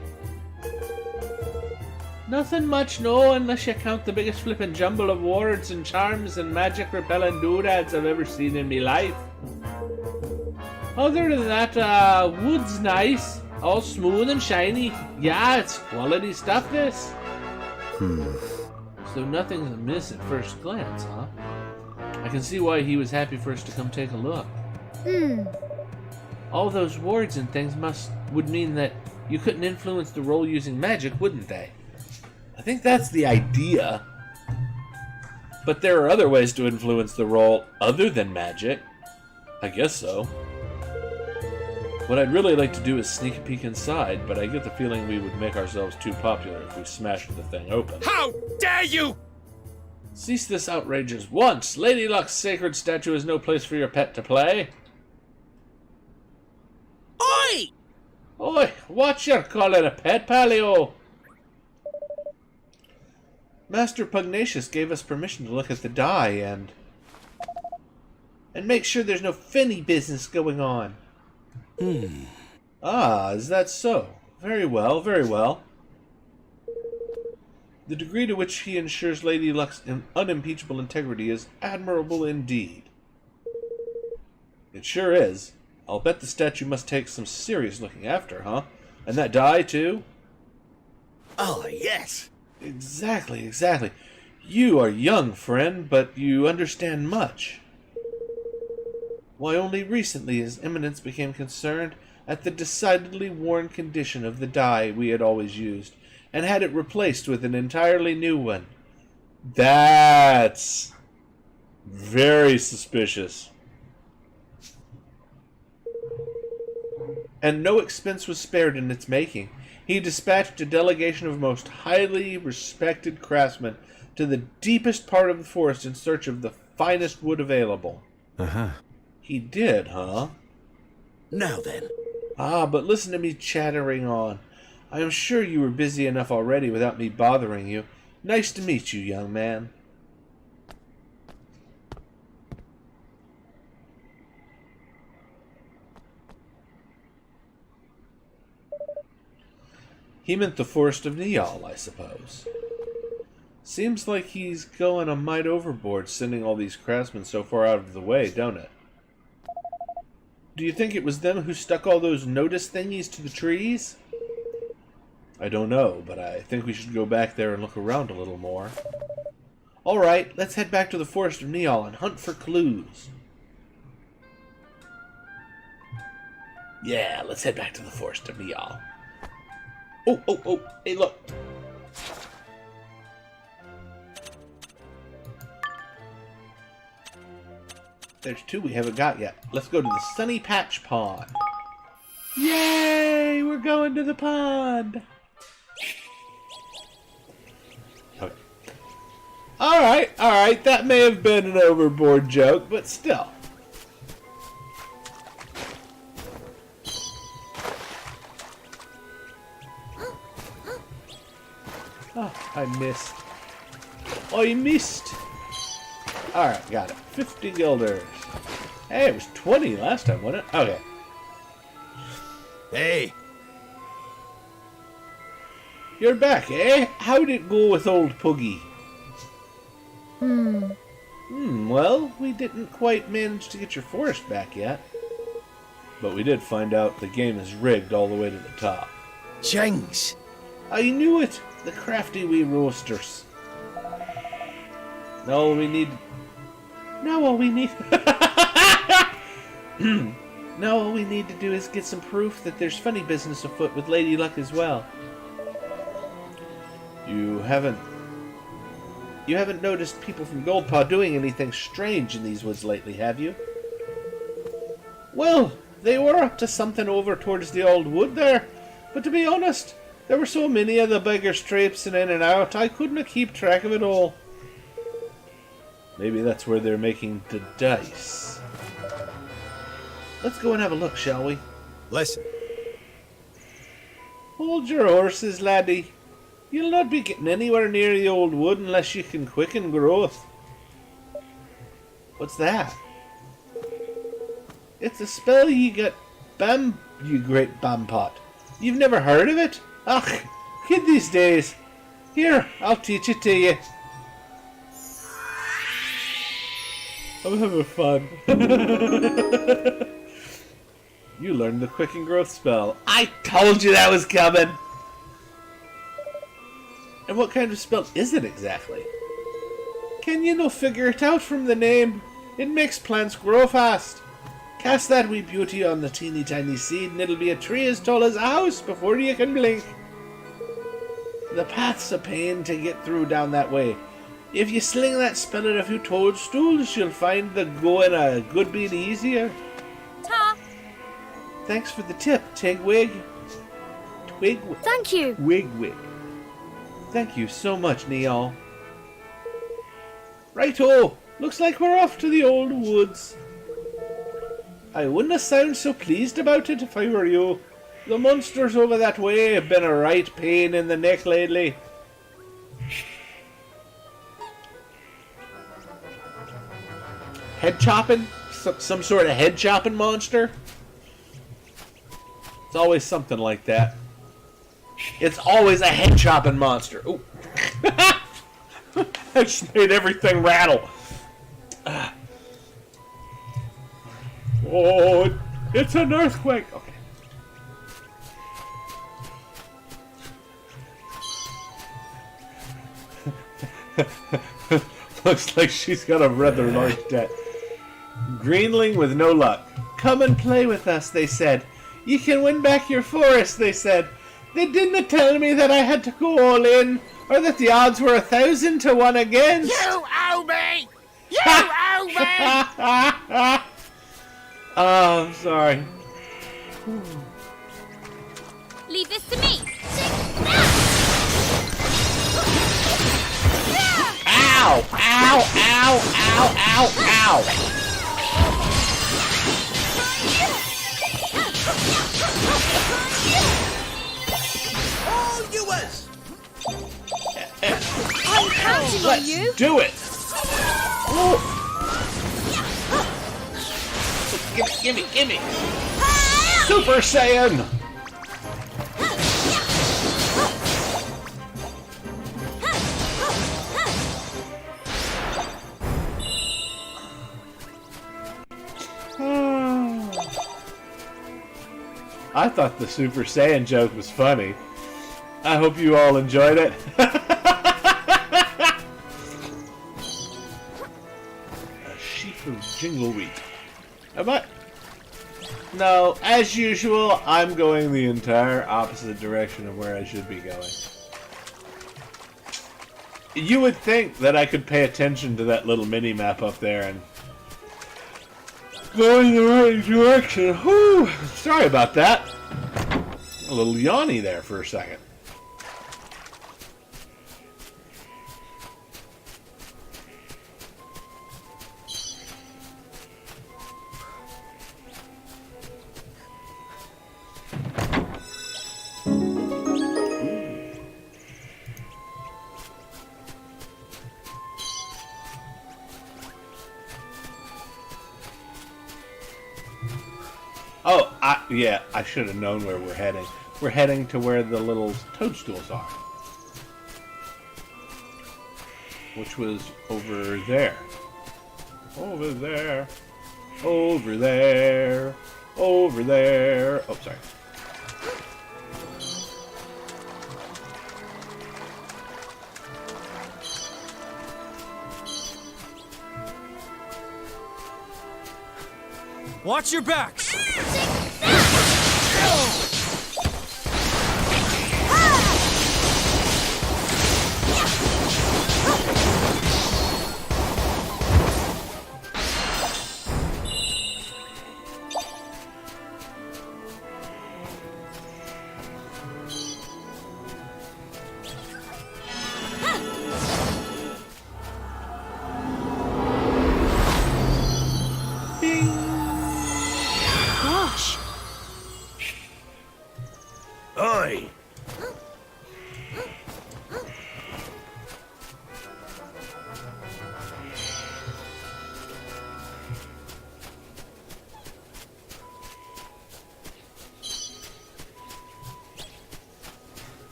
Nothing much, no, unless you count the biggest flippin' jumble of wards and charms and magic repellent doodads I've ever seen in me life. Other than that, wood's nice, all smooth and shiny. Yeah, it's quality stuff, this. So nothing's amiss at first glance, huh? I can see why he was happy for us to come take a look. All those wards and things would mean that you couldn't influence the roll using magic, wouldn't they? I think that's the idea. But there are other ways to influence the roll other than magic. I guess so. What I'd really like to do is sneak a peek inside, but I get the feeling we would make ourselves too popular if we smashed the thing open. How dare you! Cease this outrage at once! Lady Luck's sacred statue is no place for your pet to play. Oi! Oi, watch your calling a pet, Palio! Master Pugnacious gave us permission to look at the die and make sure there's no finny business going on. Ah, is that so? Very well, very well. The degree to which he ensures Lady Luck's unimpeachable integrity is admirable indeed. It sure is. I'll bet the statue must take some serious looking after, huh? And that die, too? Oh, yes. Exactly, exactly. You are young, friend, but you understand much. Why, only recently His Eminence became concerned at the decidedly worn condition of the die we had always used, and had it replaced with an entirely new one. That's very suspicious. And no expense was spared in its making. He dispatched a delegation of most highly respected craftsmen to the deepest part of the forest in search of the finest wood available. He did, huh? Now then. Ah, but listen to me chattering on. I am sure you were busy enough already without me bothering you. Nice to meet you, young man. He meant the Forest of Nial, I suppose. Seems like he's going a mite overboard sending all these craftsmen so far out of the way, don't it? Do you think it was them who stuck all those notice thingies to the trees? I don't know, but I think we should go back there and look around a little more. Alright, let's head back to the Forest of Nial and hunt for clues. Yeah, let's head back to the Forest of Nial. Oh, hey, look. There's two we haven't got yet. Let's go to the Sunny Patch Pond. Yay! We're going to the pond! Okay. Alright. That may have been an overboard joke, but still. Oh, I missed. I missed! Alright, got it. 50 guilders. Hey, it was 20 last time, wasn't it? Okay. Hey, You're back, eh? How'd it go with old Puggy? Well, we didn't quite manage to get your forest back yet. But we did find out the game is rigged all the way to the top. James. I knew it! The crafty wee roasters. Now all we need... Now all we need to do is get some proof that there's funny business afoot with Lady Luck as well. You haven't You haven't noticed people from Goldpaw doing anything strange in these woods lately, have you? Well, they were up to something over towards the old wood there, but to be honest, there were so many of the beggars traipsing in and out, I couldn't keep track of it all. Maybe that's where they're making the dice. Let's go and have a look, shall we? Listen, Hold your horses, laddie. You'll not be getting anywhere near the old wood unless you can quicken growth. What's that? It's a spell ye get bam, you great bampot. You've never heard of it? Ach, kid these days. Here, I'll teach it to you. I'm having fun. You learned the quicken growth spell. I told you that was coming! And what kind of spell is it exactly? Can you no figure it out from the name? It makes plants grow fast. Cast that wee beauty on the teeny tiny seed and it'll be a tree as tall as a house before you can blink. The path's a pain to get through down that way. If you sling that spell at a few toadstools, you'll find the going a good bit easier. Ta! Thanks for the tip, Tigwig. Twigwig. Thank you. Wigwig. Thank you so much, Neal. Righto! Looks like we're off to the old woods. I wouldn't have sound so pleased about it if I were you. The monsters over that way have been a right pain in the neck lately. Head chopping? Some sort of head chopping monster? It's always something like that. It's always a head chopping monster. Ooh. I just made everything rattle. Oh, it's an earthquake. Okay. Looks like she's got a rather large debt. Greenling with no luck. Come and play with us, they said. You can win back your forest, they said. They didn't tell me that I had to go all in, or that the odds were 1,000 to 1 against. You owe me! You owe me! Oh, I'm sorry. Leave this to me. Ow! Ow! Ow! Ow! Ow! Ow! All yours! I'm counting on you. Let's do it! Ooh. Gimme! Gimme! Super Saiyan! I thought the Super Saiyan joke was funny. I hope you all enjoyed it. A sheep of jingle wheat. Am I? No, as usual, I'm going the entire opposite direction of where I should be going. You would think that I could pay attention to that little mini-map up there and go in the right direction. Whew! Sorry about that. A little yawny there for a second. Oh, yeah, I should have known where we're heading. We're heading to where the little toadstools are. Which was over there. Over there. Over there. Over there. Oh, sorry. Watch your backs!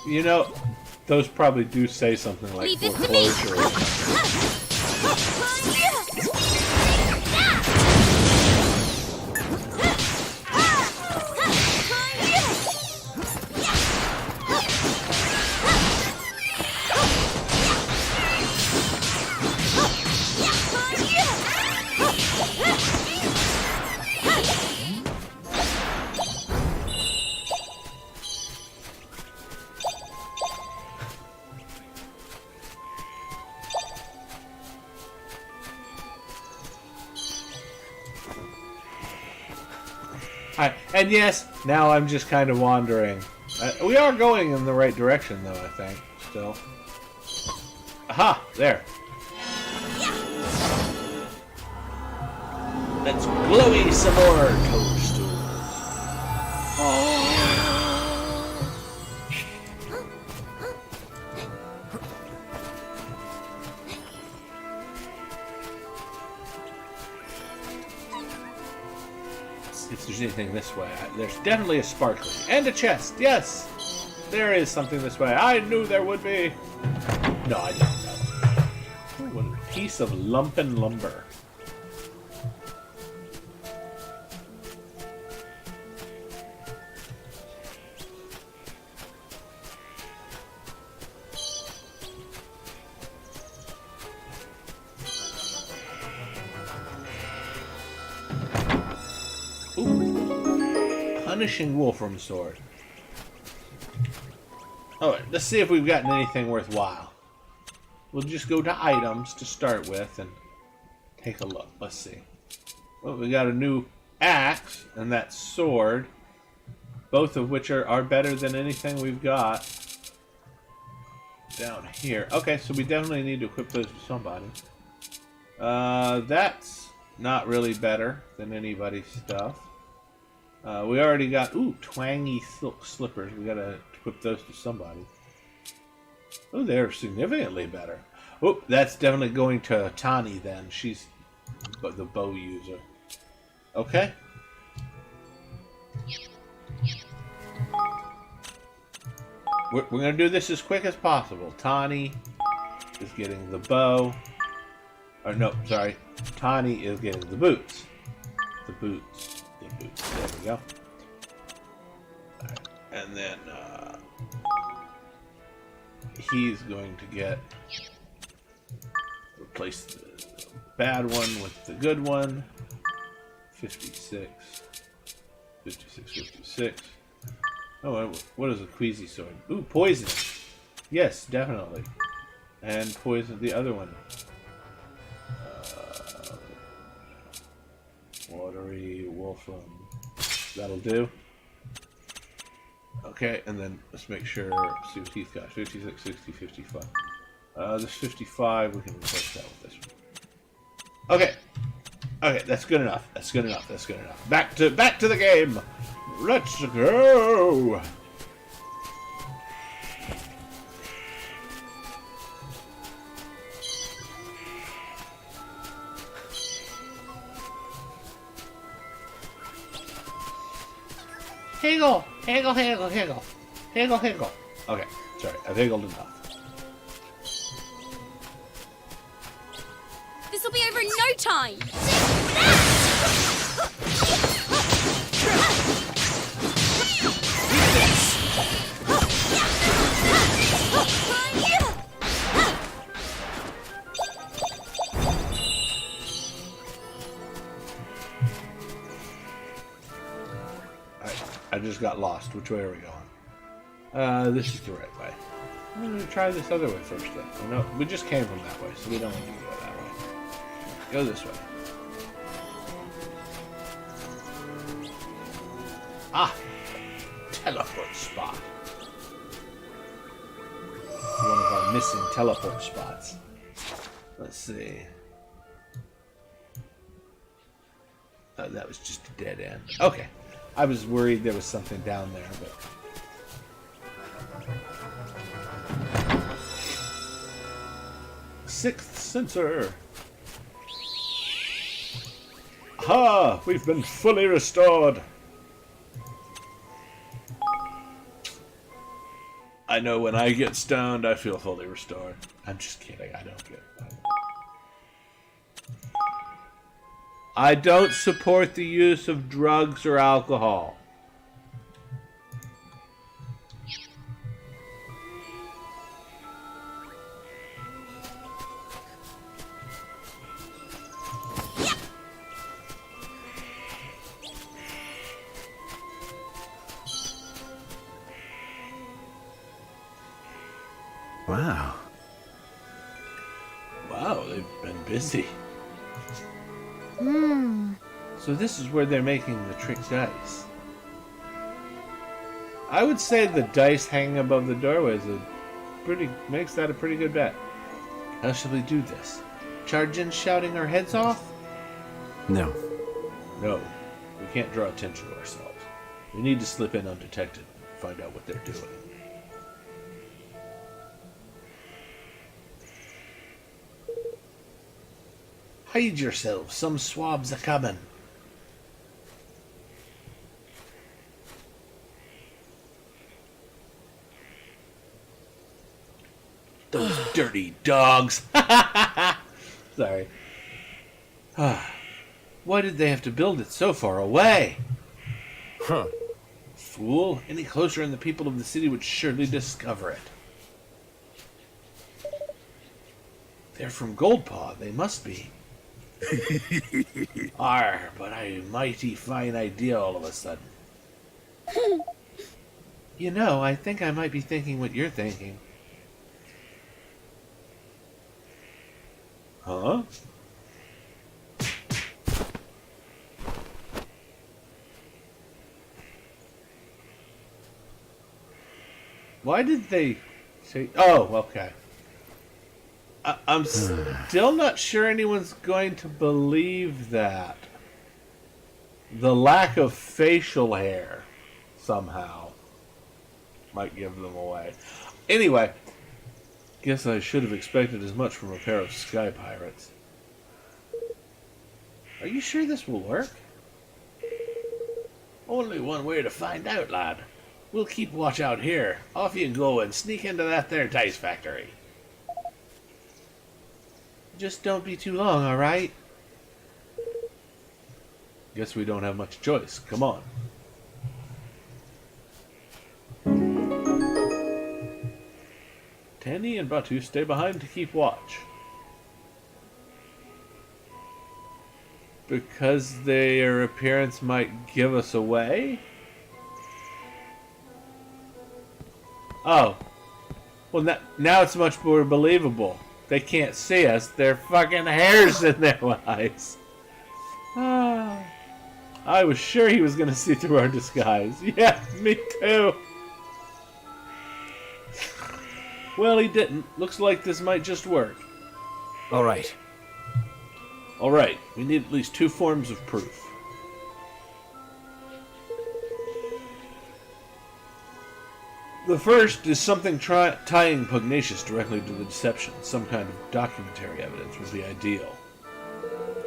You know, those probably do say something like Leave this to me. foreclosure. And yes, now I'm just kind of wandering. We are going in the right direction, though, I think, still. Aha! There. Let's glowy some more toadstools. If there's anything this way, there's definitely a sparkly and a chest. Yes, there is something this way. I knew there would be. No, I don't know. Ooh, what a piece of lumpen lumber. Punishing Wolfram Sword. Alright, let's see if we've gotten anything worthwhile. We'll just go to items to start with and take a look. Let's see. Well, we got a new axe and that sword, both of which are better than anything we've got down here. Okay, so we definitely need to equip those to somebody. That's not really better than anybody's stuff. We already got, ooh, twangy silk slippers. We gotta equip those to somebody. Oh, they're significantly better. Oh, that's definitely going to Tani then. She's the bow user. Okay. We're gonna do this as quick as possible. Tani is getting the bow. Or no, sorry. Tani is getting the boots. The boots. There we go. Right. And then he's going to get replace the bad one with the good one. 56. 56, 56. Oh, what is a Queasy sword? Ooh, poison. Yes, definitely. And poison the other one. Watery, Wolfram. That'll do. Okay, and then let's make sure, see what he's got. 56, 60, 55. This 55, we can replace that with this one. Okay. Okay, that's good enough. That's good enough. That's good enough. Back to the game. Let's go. Higgle, higgle, higgle, higgle, higgle, higgle. Okay, sorry, I've higgled enough. This will be over in no time. I just got lost. Which way are we going? This is the right way. I'm going to try this other way first then. Oh, no, we just came from that way, so we don't need to go that way. Go this way. Ah! Teleport spot. One of our missing teleport spots. Let's see. Oh, that was just a dead end. Okay. I was worried there was something down there, but... Sixth sensor! Ha! We've been fully I know when I get stoned, I feel fully restored. I'm just kidding. I don't get it. I don't support the use of drugs or alcohol. Wow. Wow, they've been busy. Hmm. So this is where they're making the trick dice. I would say the dice hanging above the doorway is makes that a pretty good bet. How shall we do this? Charge in shouting our heads off? No. No, we can't draw attention to ourselves. We need to slip in undetected and find out what they're doing. Hide yourselves, some swabs are coming. Those dirty dogs. Sorry. Why did they have to build it so far away? Huh. Fool, any closer and the people of the city would surely discover it. They're from Goldpaw, they must be. Arr, but a mighty fine idea all of a sudden. You know, I think I might be thinking what you're thinking. Huh? Why did they say... Oh, okay. I'm still not sure anyone's going to believe that. The lack of facial hair, somehow, might give them away. Anyway, guess I should have expected as much from a pair of sky pirates. Are you sure this will work? Only one way to find out, lad. We'll keep watch out here. Off you go and sneak into that there dice factory. Just don't be too long, alright? Guess we don't have much choice. Come on. Tanny and Batu stay behind to keep watch. Because their appearance might give us away? Oh. Well, now it's much more believable. They can't see us. Their fucking hair's in their eyes. Ah. I was sure he was going to see through our disguise. Yeah, me too. Well, he didn't. Looks like this might just work. All right. Alright, we need at least 2 forms of proof. The first is something tying Pugnacious directly to the deception. Some kind of documentary evidence would be ideal.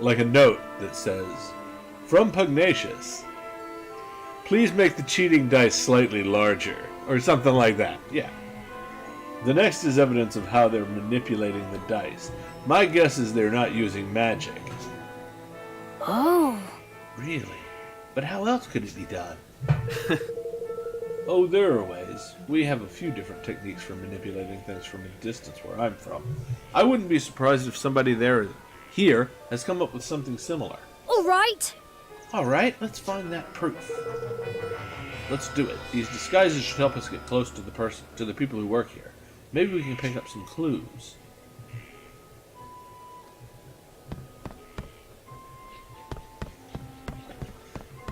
Like a note that says, "From Pugnacious, please make the cheating dice slightly larger." Or something like that, yeah. The next is evidence of how they're manipulating the dice. My guess is they're not using magic. Oh. Really? But how else could it be done? Oh, there are ways. We have a few different techniques for manipulating things from a distance where I'm from. I wouldn't be surprised if somebody here has come up with something similar. All right. Alright, let's find that proof. Let's do it. These disguises should help us get close to the people who work here. Maybe we can pick up some clues.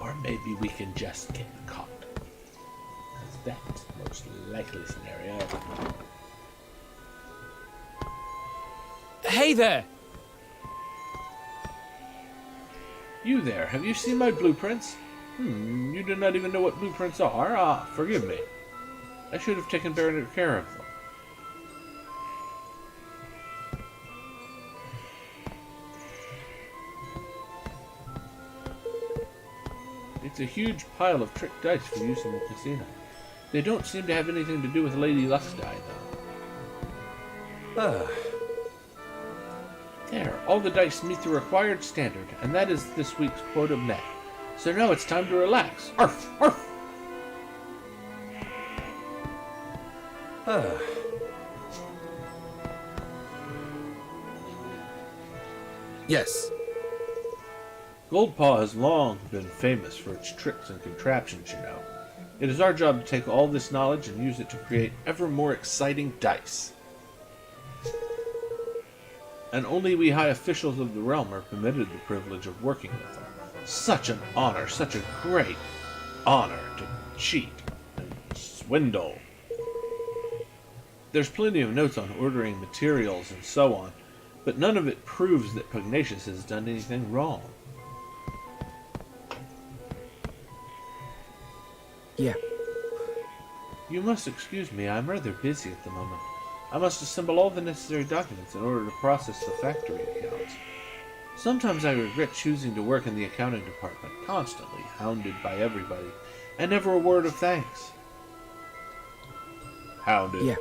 Or maybe we can just get caught. That's the most likely scenario. Hey there! You there, have you seen my blueprints? You do not even know what blueprints are? Ah, forgive me. I should have taken better care of them. It's a huge pile of trick dice for use in the casino. They don't seem to have anything to do with Lady Luck's die, though. There, all the dice meet the required standard, and that is this week's quota met. So now it's time to relax. Arf! Arf! Yes. Goldpaw has long been famous for its tricks and contraptions, you know. It is our job to take all this knowledge and use it to create ever more exciting dice. And only we high officials of the realm are permitted the privilege of working with them. Such an honor, such a great honor to cheat and swindle. There's plenty of notes on ordering materials and so on, but none of it proves that Pugnacious has done anything wrong. Yeah. You must excuse me, I'm rather busy at the moment. I must assemble all the necessary documents in order to process the factory accounts. Sometimes I regret choosing to work in the accounting department, constantly hounded by everybody, and never a word of thanks. Hounded. Yeah.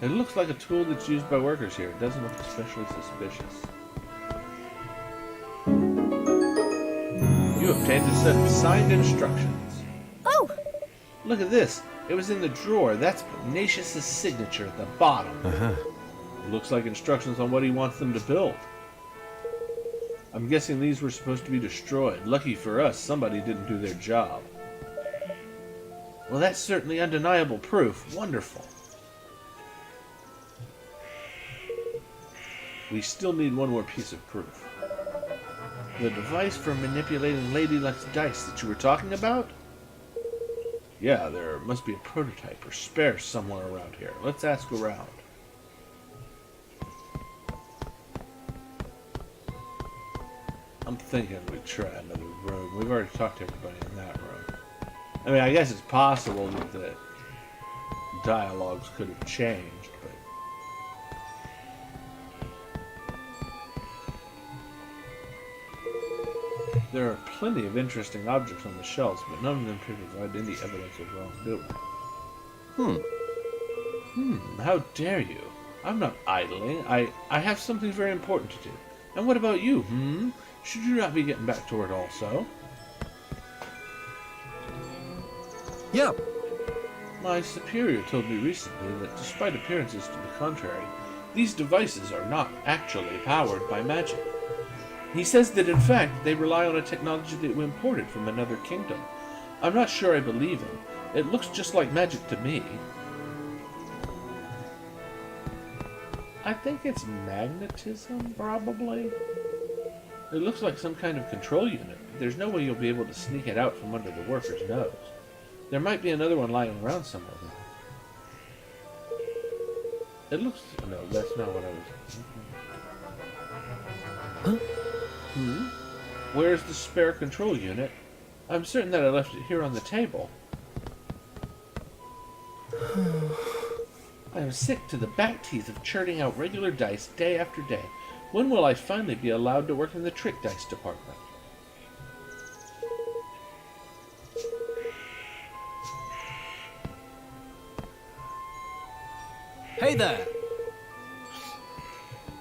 It looks like a tool that's used by workers here. It doesn't look especially suspicious. You obtained a set of signed instructions. Oh! Look at this. It was in the drawer. That's Pugnacious's signature at the bottom. It looks like instructions on what he wants them to build. I'm guessing these were supposed to be destroyed. Lucky for us, somebody didn't do their job. Well, that's certainly undeniable proof. Wonderful. We still need one more piece of proof. The device for manipulating Lady Luck's dice that you were talking about? Yeah, there must be a prototype or spare somewhere around here. Let's ask around. I'm thinking we try another room. We've already talked to everybody in that room. I mean, I guess it's possible that the dialogues could have changed, but... There are plenty of interesting objects on the shelves, but none of them could provide any evidence of wrongdoing. How dare you? I'm not idling. I have something very important to do. And what about you, Should you not be getting back to it also? Yeah. My superior told me recently that despite appearances to the contrary, these devices are not actually powered by magic. He says that in fact they rely on a technology that we imported from another kingdom. I'm not sure I believe him. It looks just like magic to me. I think it's magnetism, probably. It looks like some kind of control unit, but there's no way you'll be able to sneak it out from under the worker's nose. There might be another one lying around somewhere, though. It looks... No, that's not what I was... Where's the spare control unit? I'm certain that I left it here on the table. I am sick to the back teeth of churning out regular dice day after day. When will I finally be allowed to work in the trick dice department? Hey there.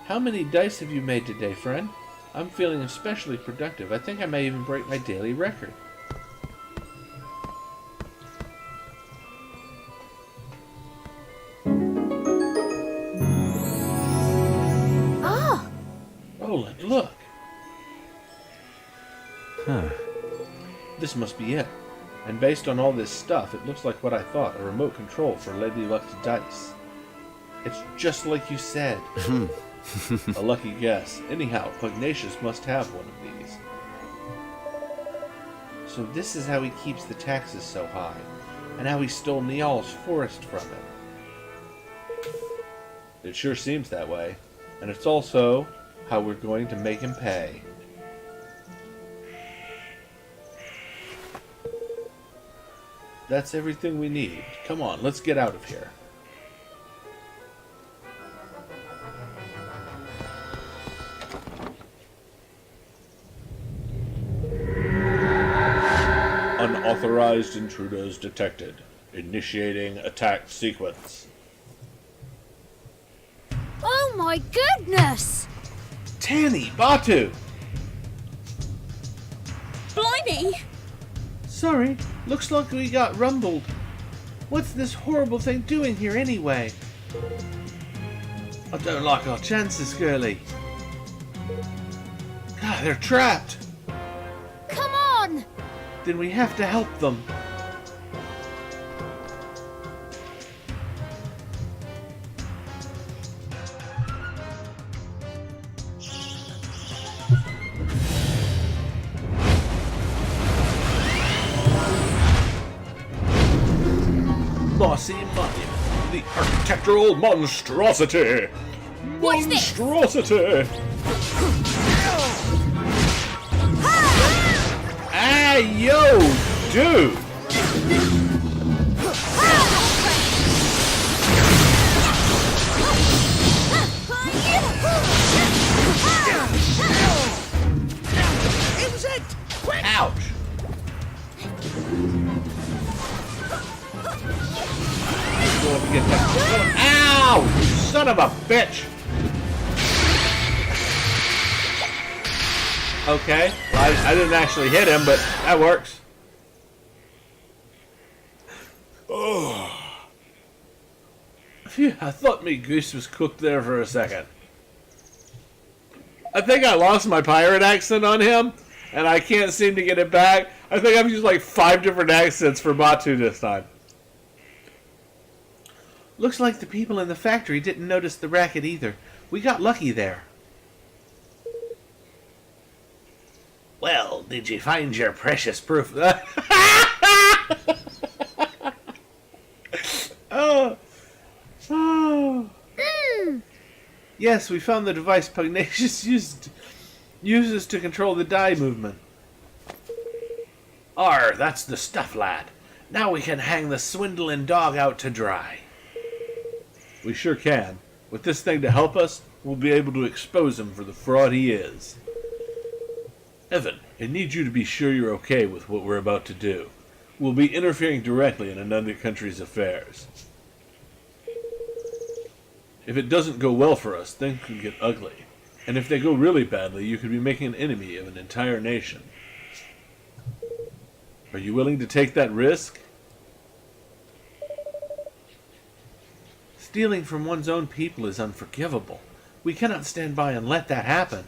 How many dice have you made today, friend? I'm feeling especially productive. I think I may even break my daily record. Ah! Roland, look! Huh. This must be it. And based on all this stuff, it looks like what I thought, a remote control for Lady Luck's dice. It's just like you said. A lucky guess. Anyhow, Pugnacious must have one of these. So this is how he keeps the taxes so high, and how he stole Niall's forest from him. It sure seems that way, and it's also how we're going to make him pay. That's everything we need. Come on, let's get out of here. Unauthorized intruders detected. Initiating attack sequence. Oh my goodness! Tanny, Batu! Blimey! Sorry, looks like we got rumbled. What's this horrible thing doing here anyway? I don't like our chances, girlie. God, they're trapped. Come on! Then we have to help them. Mossy Monument, the architectural monstrosity! What's this? Monstrosity! Ah, yo, dude! It was it! Quick! Ouch! Go up and get that. Ow! You son of a bitch! Okay, well, I didn't actually hit him, but that works. Oh. Phew, I thought me goose was cooked there for a second. I think I lost my pirate accent on him, and I can't seem to get it back. I think I've used like 5 different accents for Batu this time. Looks like the people in the factory didn't notice the racket either. We got lucky there. Well, did you find your precious proof? Oh. Oh. Yes, we found the device Pugnacious uses to control the die movement. That's the stuff, lad. Now we can hang the swindling dog out to dry. We sure can. With this thing to help us, we'll be able to expose him for the fraud he is. Evan, I need you to be sure you're okay with what we're about to do. We'll be interfering directly in another country's affairs. If it doesn't go well for us, things could get ugly. And if they go really badly, you could be making an enemy of an entire nation. Are you willing to take that risk? Stealing from one's own people is unforgivable. We cannot stand by and let that happen.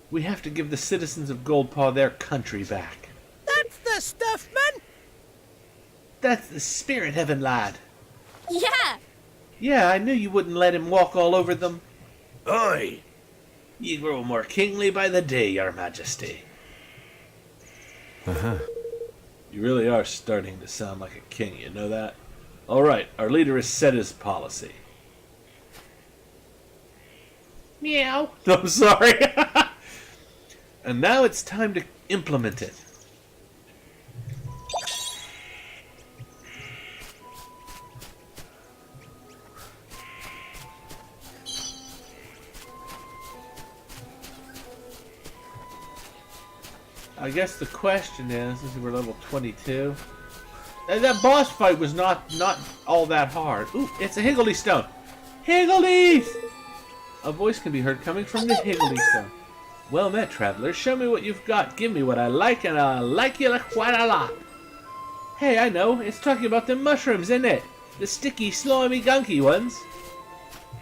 We have to give the citizens of Goldpaw their country back. That's the stuff, man! That's the spirit, Heaven lad. Yeah! Yeah, I knew you wouldn't let him walk all over them. Oi! Ye grow more kingly by the day, your majesty. Uh-huh. You really are starting to sound like a king, you know that? Alright, our leader has set his policy. Meow. I'm sorry. And now it's time to implement it. I guess the question is, since we're level 22, that boss fight was not all that hard. Ooh, it's a Higgledy Stone. Higgledies! A voice can be heard coming from the Higgledy Stone. Well met, traveler. Show me what you've got. Give me what I like, and I'll like you quite a lot. Hey, I know. It's talking about the mushrooms, isn't it? The sticky, slimy, gunky ones.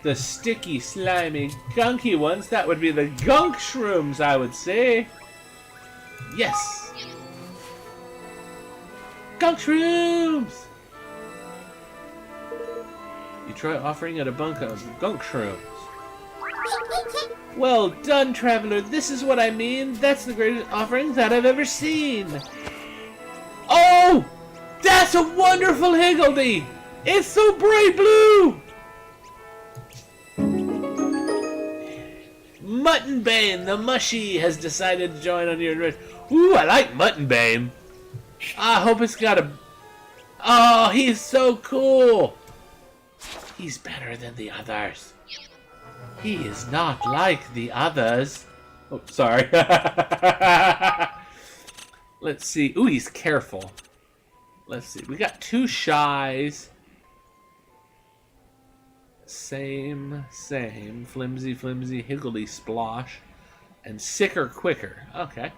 The sticky, slimy, gunky ones. That would be the gunk shrooms, I would say. Yes! Gunk shrooms! You try offering at a bunk of gunk shrooms. Well done, traveler. This is what I mean. That's the greatest offering that I've ever seen. Oh! That's a wonderful Higgledy! It's so bright blue! Muttonbane, the mushy, has decided to join on your adventure. Ooh, I like Muttonbane. I hope it's got a... Oh, he's so cool. He's better than the others. He is not like the others. Oh, sorry. Let's see. Ooh, he's careful. Let's see. We got 2 shies. Same. Flimsy, higgledy splosh. And sicker, quicker. Okay.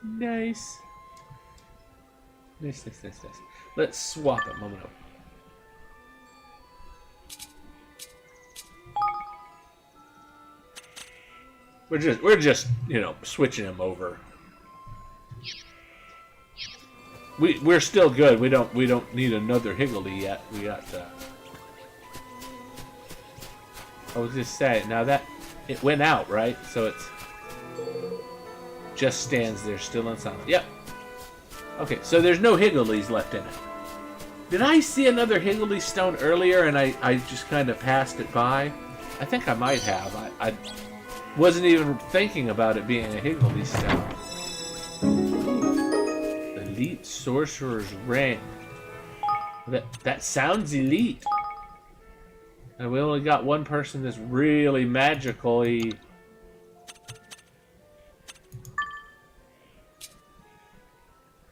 Nice. Nice. Let's swap it. Moment. We're just, you know, switching him over. We're still good. We don't need another higgledy yet. We got I was just saying, now that it went out, right? So it's just stands there still in silence. Yep. Okay, so there's no higgledies left in it. Did I see another higgledy stone earlier and I just kind of passed it by? I think I might have. I wasn't even thinking about it being a higgledy stone. Elite Sorcerer's Ring. That sounds elite. And we only got one person that's really magical-y.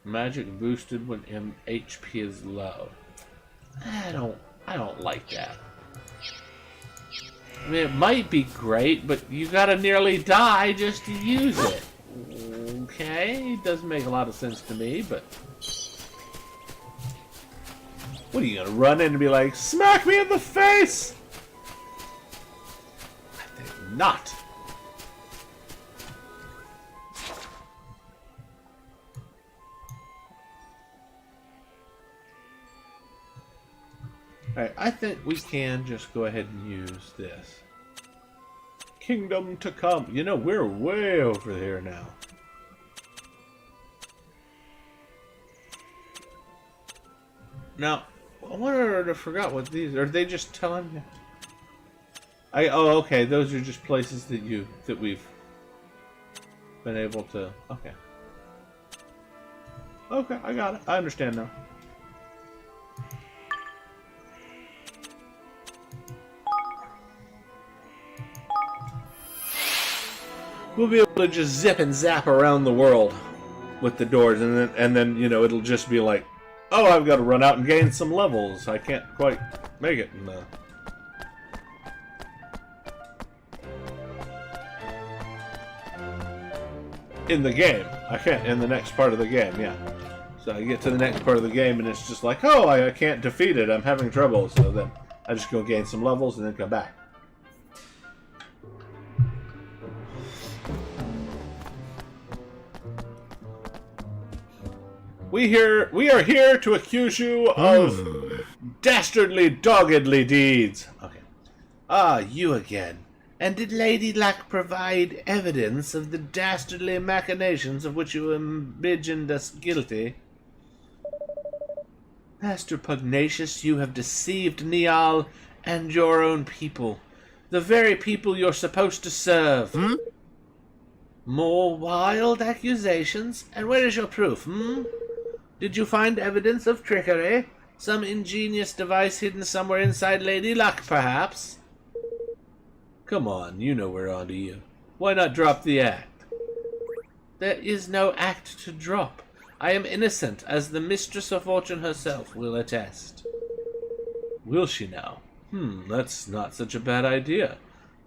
Magic boosted when HP is low. I don't like that. I mean, it might be great, but you gotta nearly die just to use it. Okay, it doesn't make a lot of sense to me, but... What are you gonna run in and be like, smack me in the face? I think not. Alright, I think we can just go ahead and use this. Kingdom to come. You know, we're way over here now. Now, I wonder if I forgot what these are. Are they just telling you? Oh, okay. Those are just places that we've been able to. Okay. Okay, I got it. I understand now. We'll be able to just zip and zap around the world with the doors, and then you know, it'll just be like, oh, I've got to run out and gain some levels. I can't quite make it in the game. I can't in the next part of the game, yeah. So I get to the next part of the game, and it's just like, oh, I can't defeat it. I'm having trouble. So then I just go gain some levels and then come back. We are here to accuse you of dastardly, doggedly deeds. Okay. Ah, you again. And did Lady Luck provide evidence of the dastardly machinations of which you imagined us guilty? Master Pugnacious, you have deceived Niall and your own people. The very people you're supposed to serve. More wild accusations? And where is your proof, Did you find evidence of trickery? Some ingenious device hidden somewhere inside Lady Luck, perhaps? Come on, you know we're onto you. Why not drop the act? There is no act to drop. I am innocent, as the Mistress of Fortune herself will attest. Will she now? That's not such a bad idea.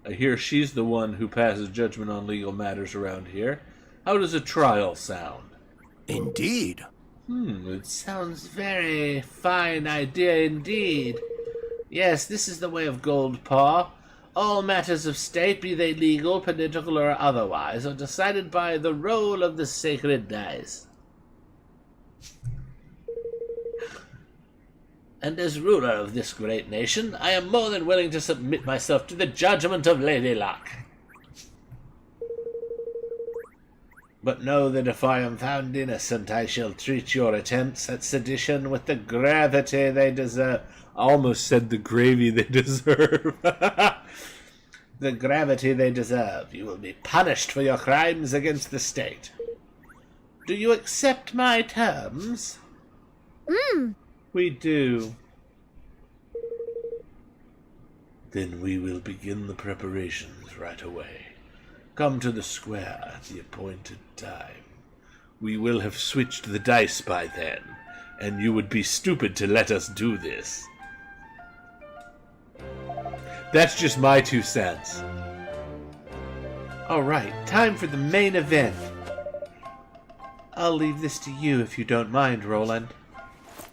I hear she's the one who passes judgment on legal matters around here. How does a trial sound? Indeed. It sounds very fine idea indeed. Yes, this is the way of Goldpaw. All matters of state, be they legal, political, or otherwise, are decided by the roll of the sacred dice. And as ruler of this great nation, I am more than willing to submit myself to the judgment of Lady Luck. But know that if I am found innocent, I shall treat your attempts at sedition with the gravity they deserve. I almost said the gravy they deserve. the gravity they deserve. You will be punished for your crimes against the state. Do you accept my terms? We do. Then we will begin the preparations right away. Come to the square at the appointed time. We will have switched the dice by then, and you would be stupid to let us do this. That's just my 2 cents. Alright, time for the main event. I'll leave this to you if you don't mind, Roland.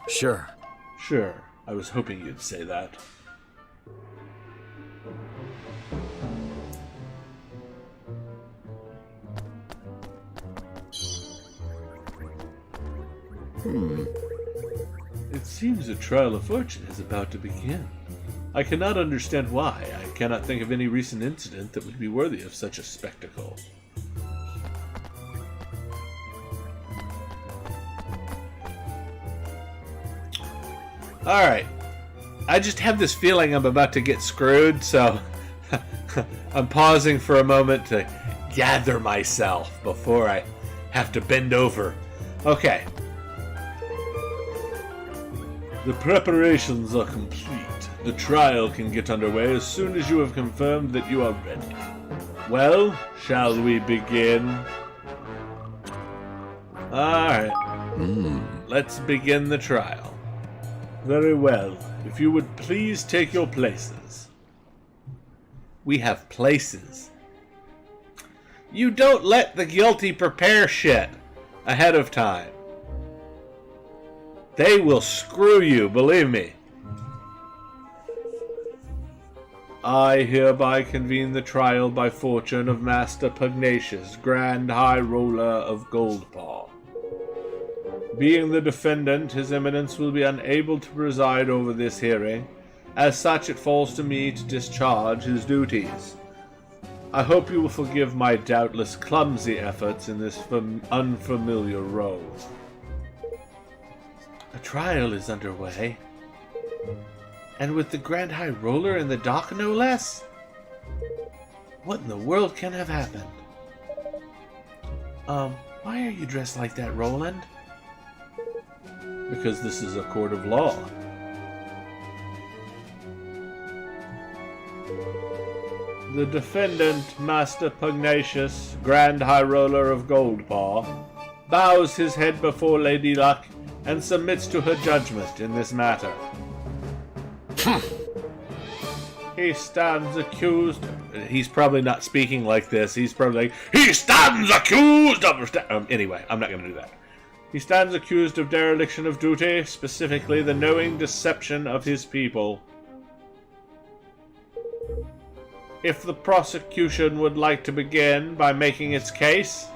Sure. Sure, I was hoping you'd say that. It seems a trial of fortune is about to begin. I cannot understand why. I cannot think of any recent incident that would be worthy of such a spectacle. Alright. I just have this feeling I'm about to get screwed, so I'm pausing for a moment to gather myself before I have to bend over. Okay. The preparations are complete. The trial can get underway as soon as you have confirmed that you are ready. Well, shall we begin? Alright. Let's begin the trial. Very well. If you would please take your places. We have places. You don't let the guilty prepare shit ahead of time. They will screw you, believe me. I hereby convene the trial by fortune of Master Pugnacious, Grand High Roller of Goldpaw. Being the defendant, His Eminence will be unable to preside over this hearing. As such, it falls to me to discharge his duties. I hope you will forgive my doubtless clumsy efforts in this unfamiliar role. A trial is underway. And with the Grand High Roller in the dock, no less? What in the world can have happened? Why are you dressed like that, Roland? Because this is a court of law. The defendant, Master Pugnacious, Grand High Roller of Goldpaw, bows his head before Lady Luck and submits to her judgment in this matter. He stands accused... He's probably not speaking like this. He's probably like, he stands accused of... anyway, I'm not going to do that. He stands accused of dereliction of duty, specifically the knowing deception of his people. If the prosecution would like to begin by making its case...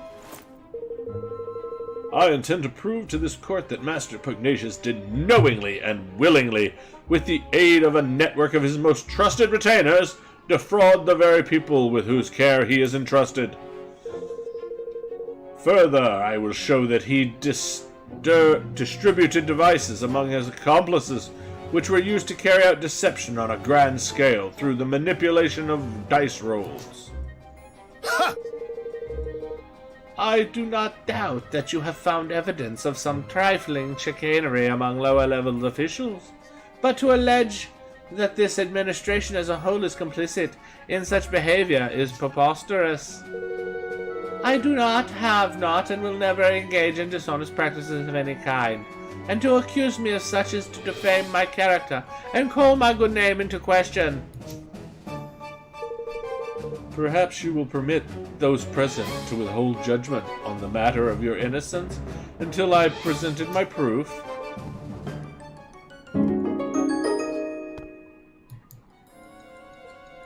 I intend to prove to this court that Master Pugnacious did knowingly and willingly, with the aid of a network of his most trusted retainers, defraud the very people with whose care he is entrusted. Further, I will show that he distributed devices among his accomplices which were used to carry out deception on a grand scale through the manipulation of dice rolls. I do not doubt that you have found evidence of some trifling chicanery among lower-level officials, but to allege that this administration as a whole is complicit in such behavior is preposterous. I do not, have not, and will never engage in dishonest practices of any kind, and to accuse me of such is to defame my character and call my good name into question. Perhaps you will permit those present to withhold judgment on the matter of your innocence until I have presented my proof.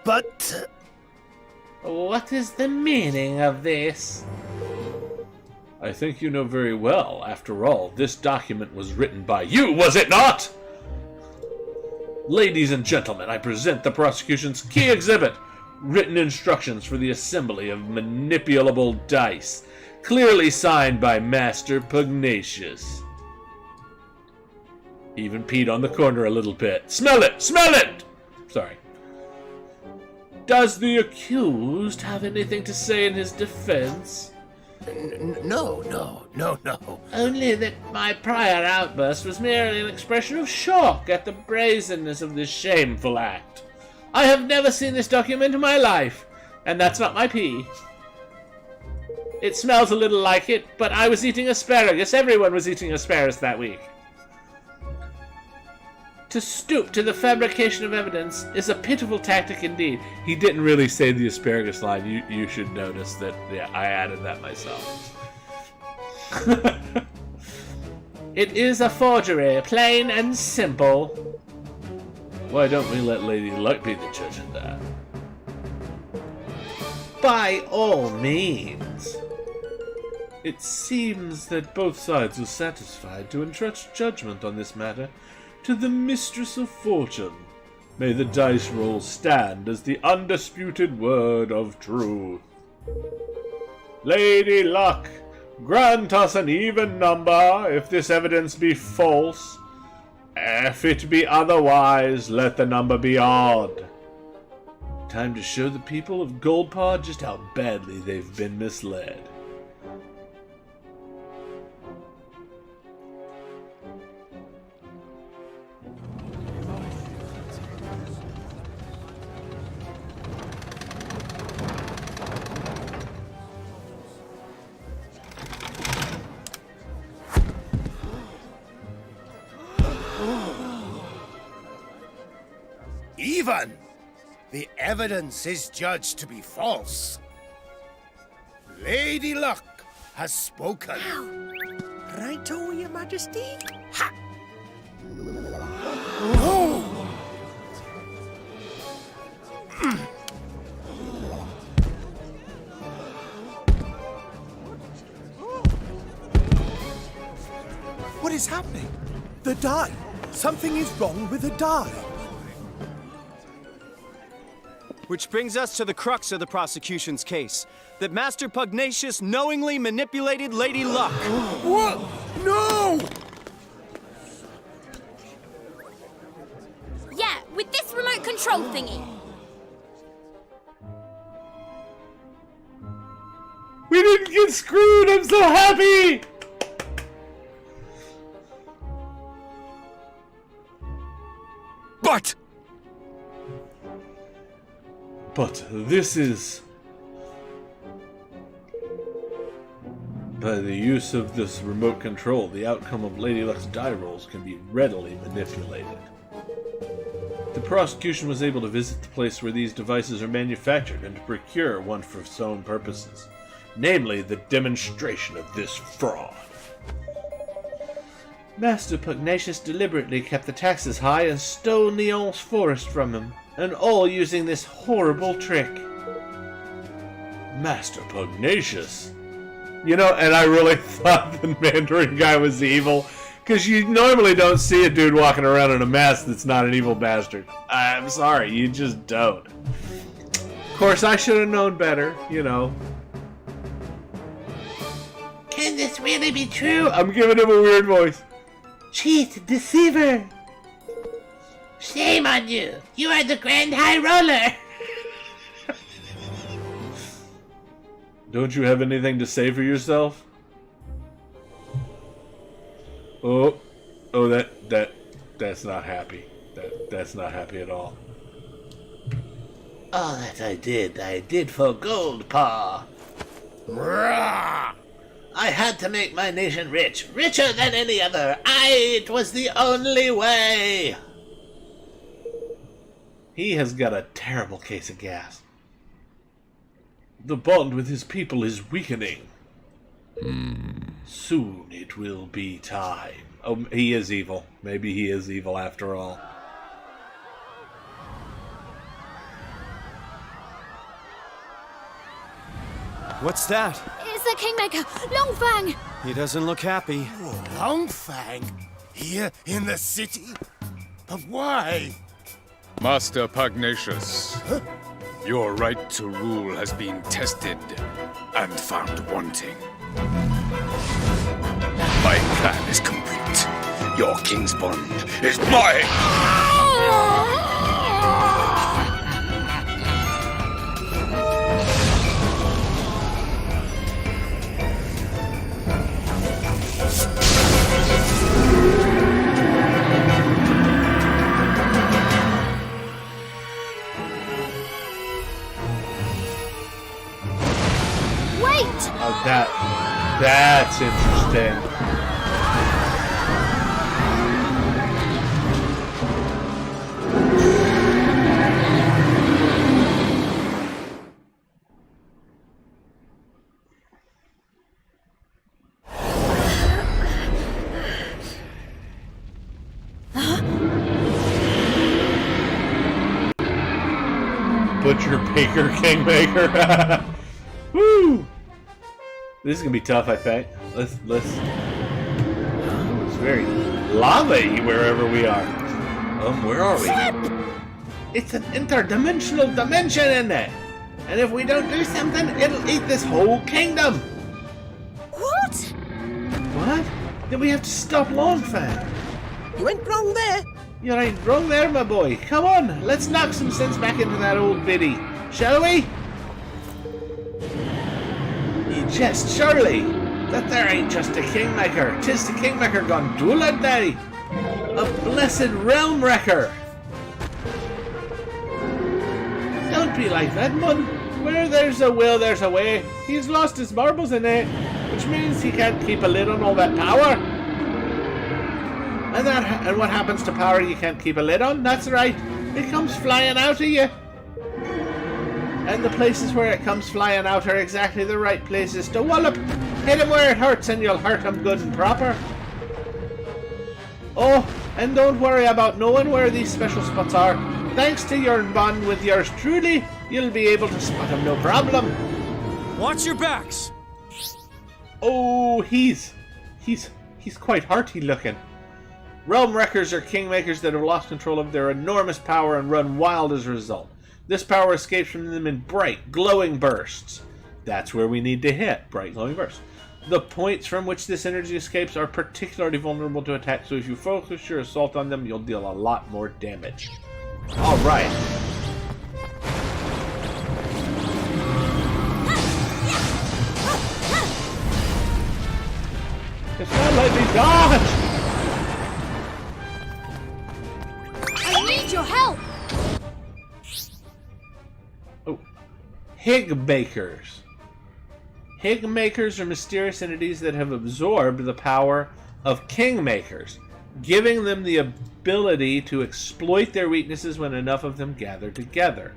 But... What is the meaning of this? I think you know very well. After all, this document was written by you, was it not? Ladies and gentlemen, I present the prosecution's key exhibit, written instructions for the assembly of manipulable dice, clearly signed by Master Pugnacious. Even peed on the corner a little bit. Smell it! Smell it! Sorry. Does the accused have anything to say in his defense? No. Only that my prior outburst was merely an expression of shock at the brazenness of this shameful act. I have never seen this document in my life, and that's not my pee. It smells a little like it, but I was eating asparagus. Everyone was eating asparagus that week. To stoop to the fabrication of evidence is a pitiful tactic indeed. He didn't really say the asparagus line. You should notice that, yeah, I added that myself. It is a forgery, plain and simple. Why don't we let Lady Luck be the judge of that? By all means. It seems that both sides are satisfied to entrust judgment on this matter to the Mistress of Fortune. May the dice roll stand as the undisputed word of truth. Lady Luck, grant us an even number if this evidence be false. If it be otherwise, let the number be odd. Time to show the people of Goldpaw just how badly they've been misled. Even the evidence is judged to be false. Lady Luck has spoken. Righto, Your Majesty. Ha! Oh! What is happening? The die. Something is wrong with the die. Which brings us to the crux of the prosecution's case. That Master Pugnacious knowingly manipulated Lady Luck. What? No! Yeah, with this remote control thingy. We didn't get screwed! I'm so happy! But this is... By the use of this remote control, the outcome of Lady Luck's die rolls can be readily manipulated. The prosecution was able to visit the place where these devices are manufactured and to procure one for its own purposes, namely the demonstration of this fraud. Master Pugnacious deliberately kept the taxes high and stole Neon's forest from him, and all using this horrible trick. Master Pugnacious? You know, and I really thought the Mandarin guy was evil, because you normally don't see a dude walking around in a mask that's not an evil bastard. I'm sorry, you just don't. Of course, I should have known better, you know. Can this really be true? I'm giving him a weird voice. Cheat, deceiver! Shame on you! You are the Grand High Roller! Don't you have anything to say for yourself? Oh, that's not happy. That's not happy at all. All that I did for Goldpaw. Rah! I had to make my nation rich, richer than any other. It was the only way. He has got a terrible case of gas. The bond with his people is weakening. Soon it will be time. Oh, he is evil. Maybe he is evil after all. What's that? It's the Kingmaker, Longfang! He doesn't look happy. Longfang? Here in the city? But why? Master Pugnacious, your right to rule has been tested and found wanting. My plan is complete. Your king's bond is mine! That's interesting. Butcher, Baker, Kingmaker. Woo! This is gonna be tough, I think. Let's. It's very lava-y wherever we are. Where are we? It's an interdimensional dimension in there, and if we don't do something, it'll eat this whole kingdom. What? What? Then we have to stop Lawnfang. You ain't wrong there. You ain't wrong there, my boy. Come on, let's knock some sense back into that old biddy, shall we? Ye jest, surely, that there ain't just a Kingmaker. 'Tis the Kingmaker gone dual daddy. A blessed realm wrecker. Don't be like that, man. Where there's a will, there's a way. He's lost his marbles in it, which means he can't keep a lid on all that power. And what happens to power you can't keep a lid on? That's right. It comes flying out of you. And the places where it comes flying out are exactly the right places to wallop. Hit him where it hurts and you'll hurt him good and proper. Oh, and don't worry about knowing where these special spots are. Thanks to your bond with yours truly, you'll be able to spot him no problem. Watch your backs! Oh, he's quite hearty looking. Realm Wreckers are Kingmakers that have lost control of their enormous power and run wild as a result. This power escapes from them in bright, glowing bursts. That's where we need to hit, bright, glowing bursts. The points from which this energy escapes are particularly vulnerable to attack, so if you focus your assault on them, you'll deal a lot more damage. Alright. It's not like me dodge! I need your help! Oh. Higmakers. Higmakers are mysterious entities that have absorbed the power of Kingmakers, giving them the ability to exploit their weaknesses when enough of them gather together.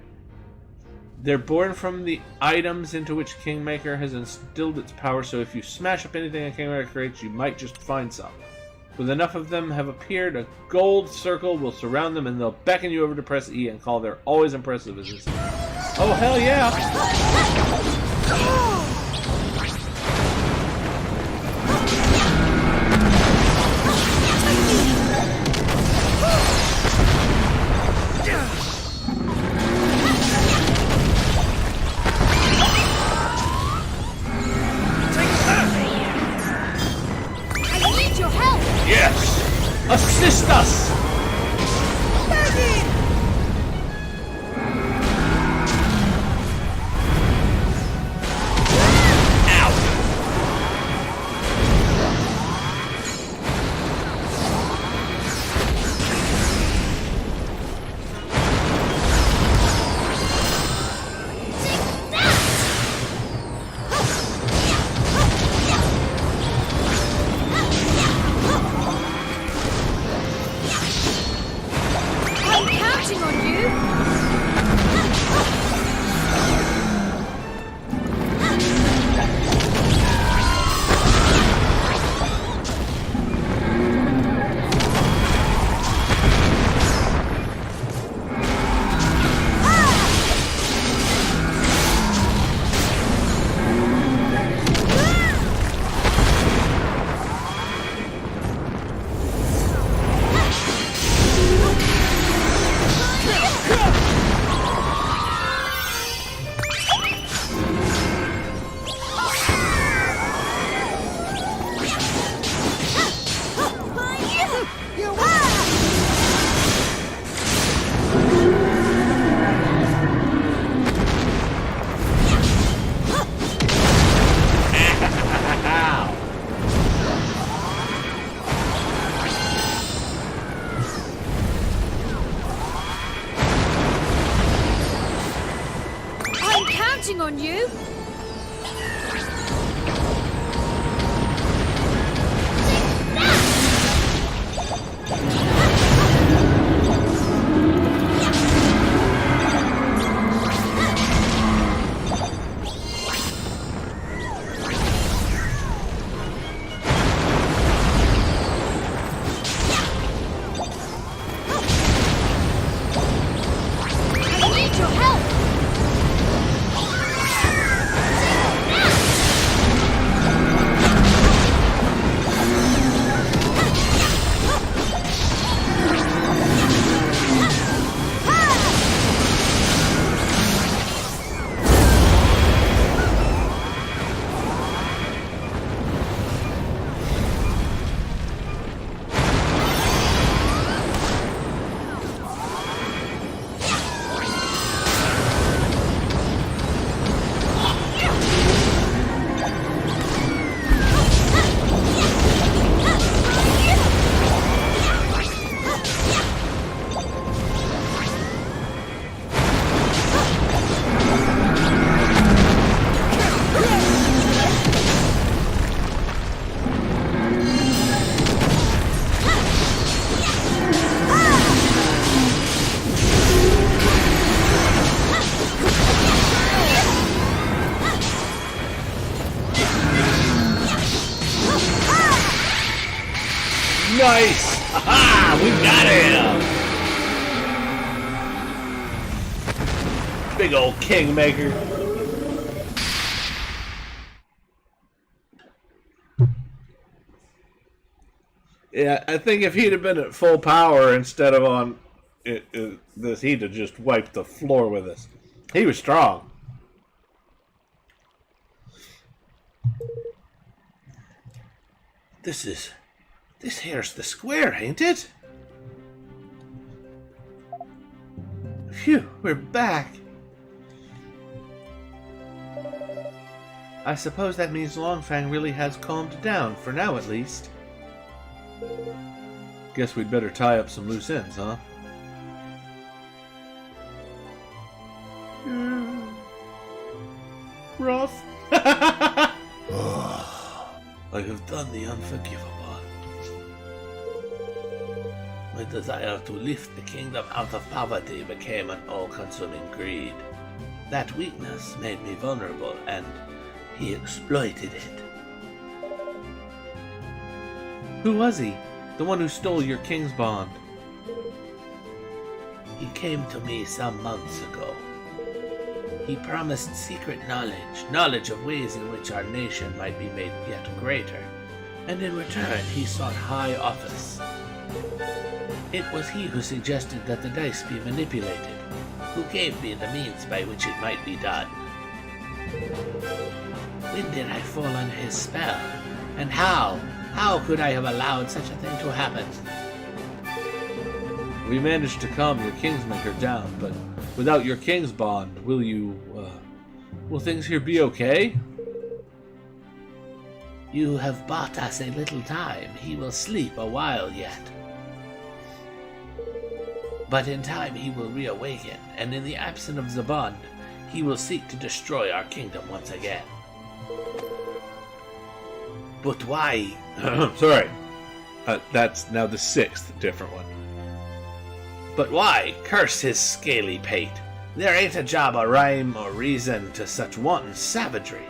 They're born from the items into which Kingmaker has instilled its power, so if you smash up anything a Kingmaker creates, you might just find some. With enough of them have appeared, a gold circle will surround them and they'll beckon you over to press E and call their always impressive as this. Oh, hell yeah! Yes! Assist us! On you. Nice! Aha! We got him! Big old kingmaker. Yeah, I think if he'd have been at full power instead of on this, he'd have just wiped the floor with us. He was strong. This here's the square, ain't it? Phew, we're back. I suppose that means Longfang really has calmed down, for now at least. Guess we'd better tie up some loose ends, huh? Rough. I have done the unforgivable. My desire to lift the kingdom out of poverty became an all-consuming greed. That weakness made me vulnerable, and he exploited it. Who was he? The one who stole your king's bond? He came to me some months ago. He promised secret knowledge of ways in which our nation might be made yet greater, and in return he sought high office. It was he who suggested that the dice be manipulated, who gave me the means by which it might be done. When did I fall under his spell? And how? How could I have allowed such a thing to happen? We managed to calm your Kingsmaker down, but without your King's bond, will things here be okay? You have bought us a little time. He will sleep a while yet. But in time he will reawaken, and in the absence of the bond, he will seek to destroy our kingdom once again. But why? Sorry. That's now the sixth different one. But why? Curse his scaly pate. There ain't a job of rhyme or reason to such wanton savagery.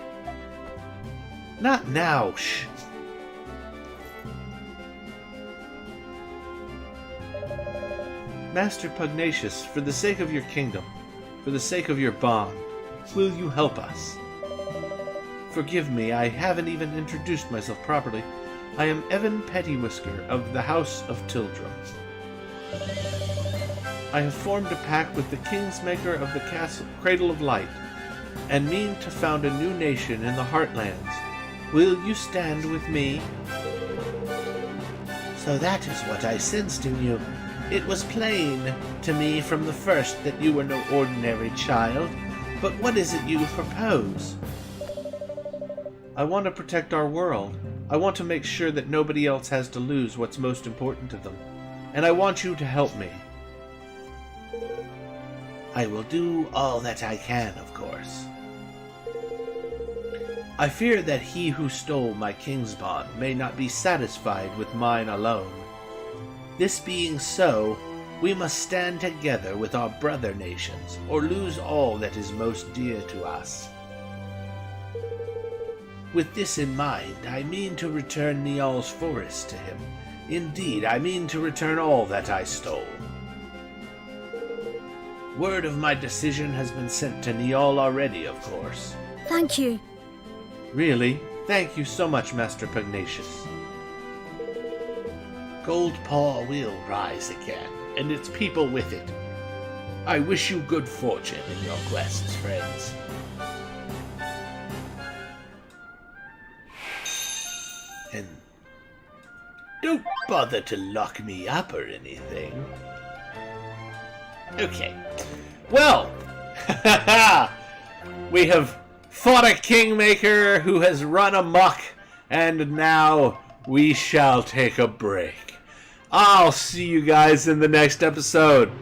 Not now, shh. Master Pugnacious, for the sake of your kingdom, for the sake of your bond, will you help us? Forgive me, I haven't even introduced myself properly. I am Evan Pettywhisker of the House of Tildrum. I have formed a pact with the Kingsmaker of the Castle Cradle of Light, and mean to found a new nation in the Heartlands. Will you stand with me? So that is what I sensed in you. It was plain to me from the first that you were no ordinary child. But what is it you propose? I want to protect our world. I want to make sure that nobody else has to lose what's most important to them. And I want you to help me. I will do all that I can, of course. I fear that he who stole my king's bond may not be satisfied with mine alone. This being so, we must stand together with our brother nations, or lose all that is most dear to us. With this in mind, I mean to return Nial's forest to him. Indeed, I mean to return all that I stole. Word of my decision has been sent to Nial already, of course. Thank you. Really? Thank you so much, Master Pugnacious. Goldpaw will rise again, and its people with it. I wish you good fortune in your quests, friends. And don't bother to lock me up or anything. Okay. Well, we have fought a kingmaker who has run amok, and now we shall take a break. I'll see you guys in the next episode.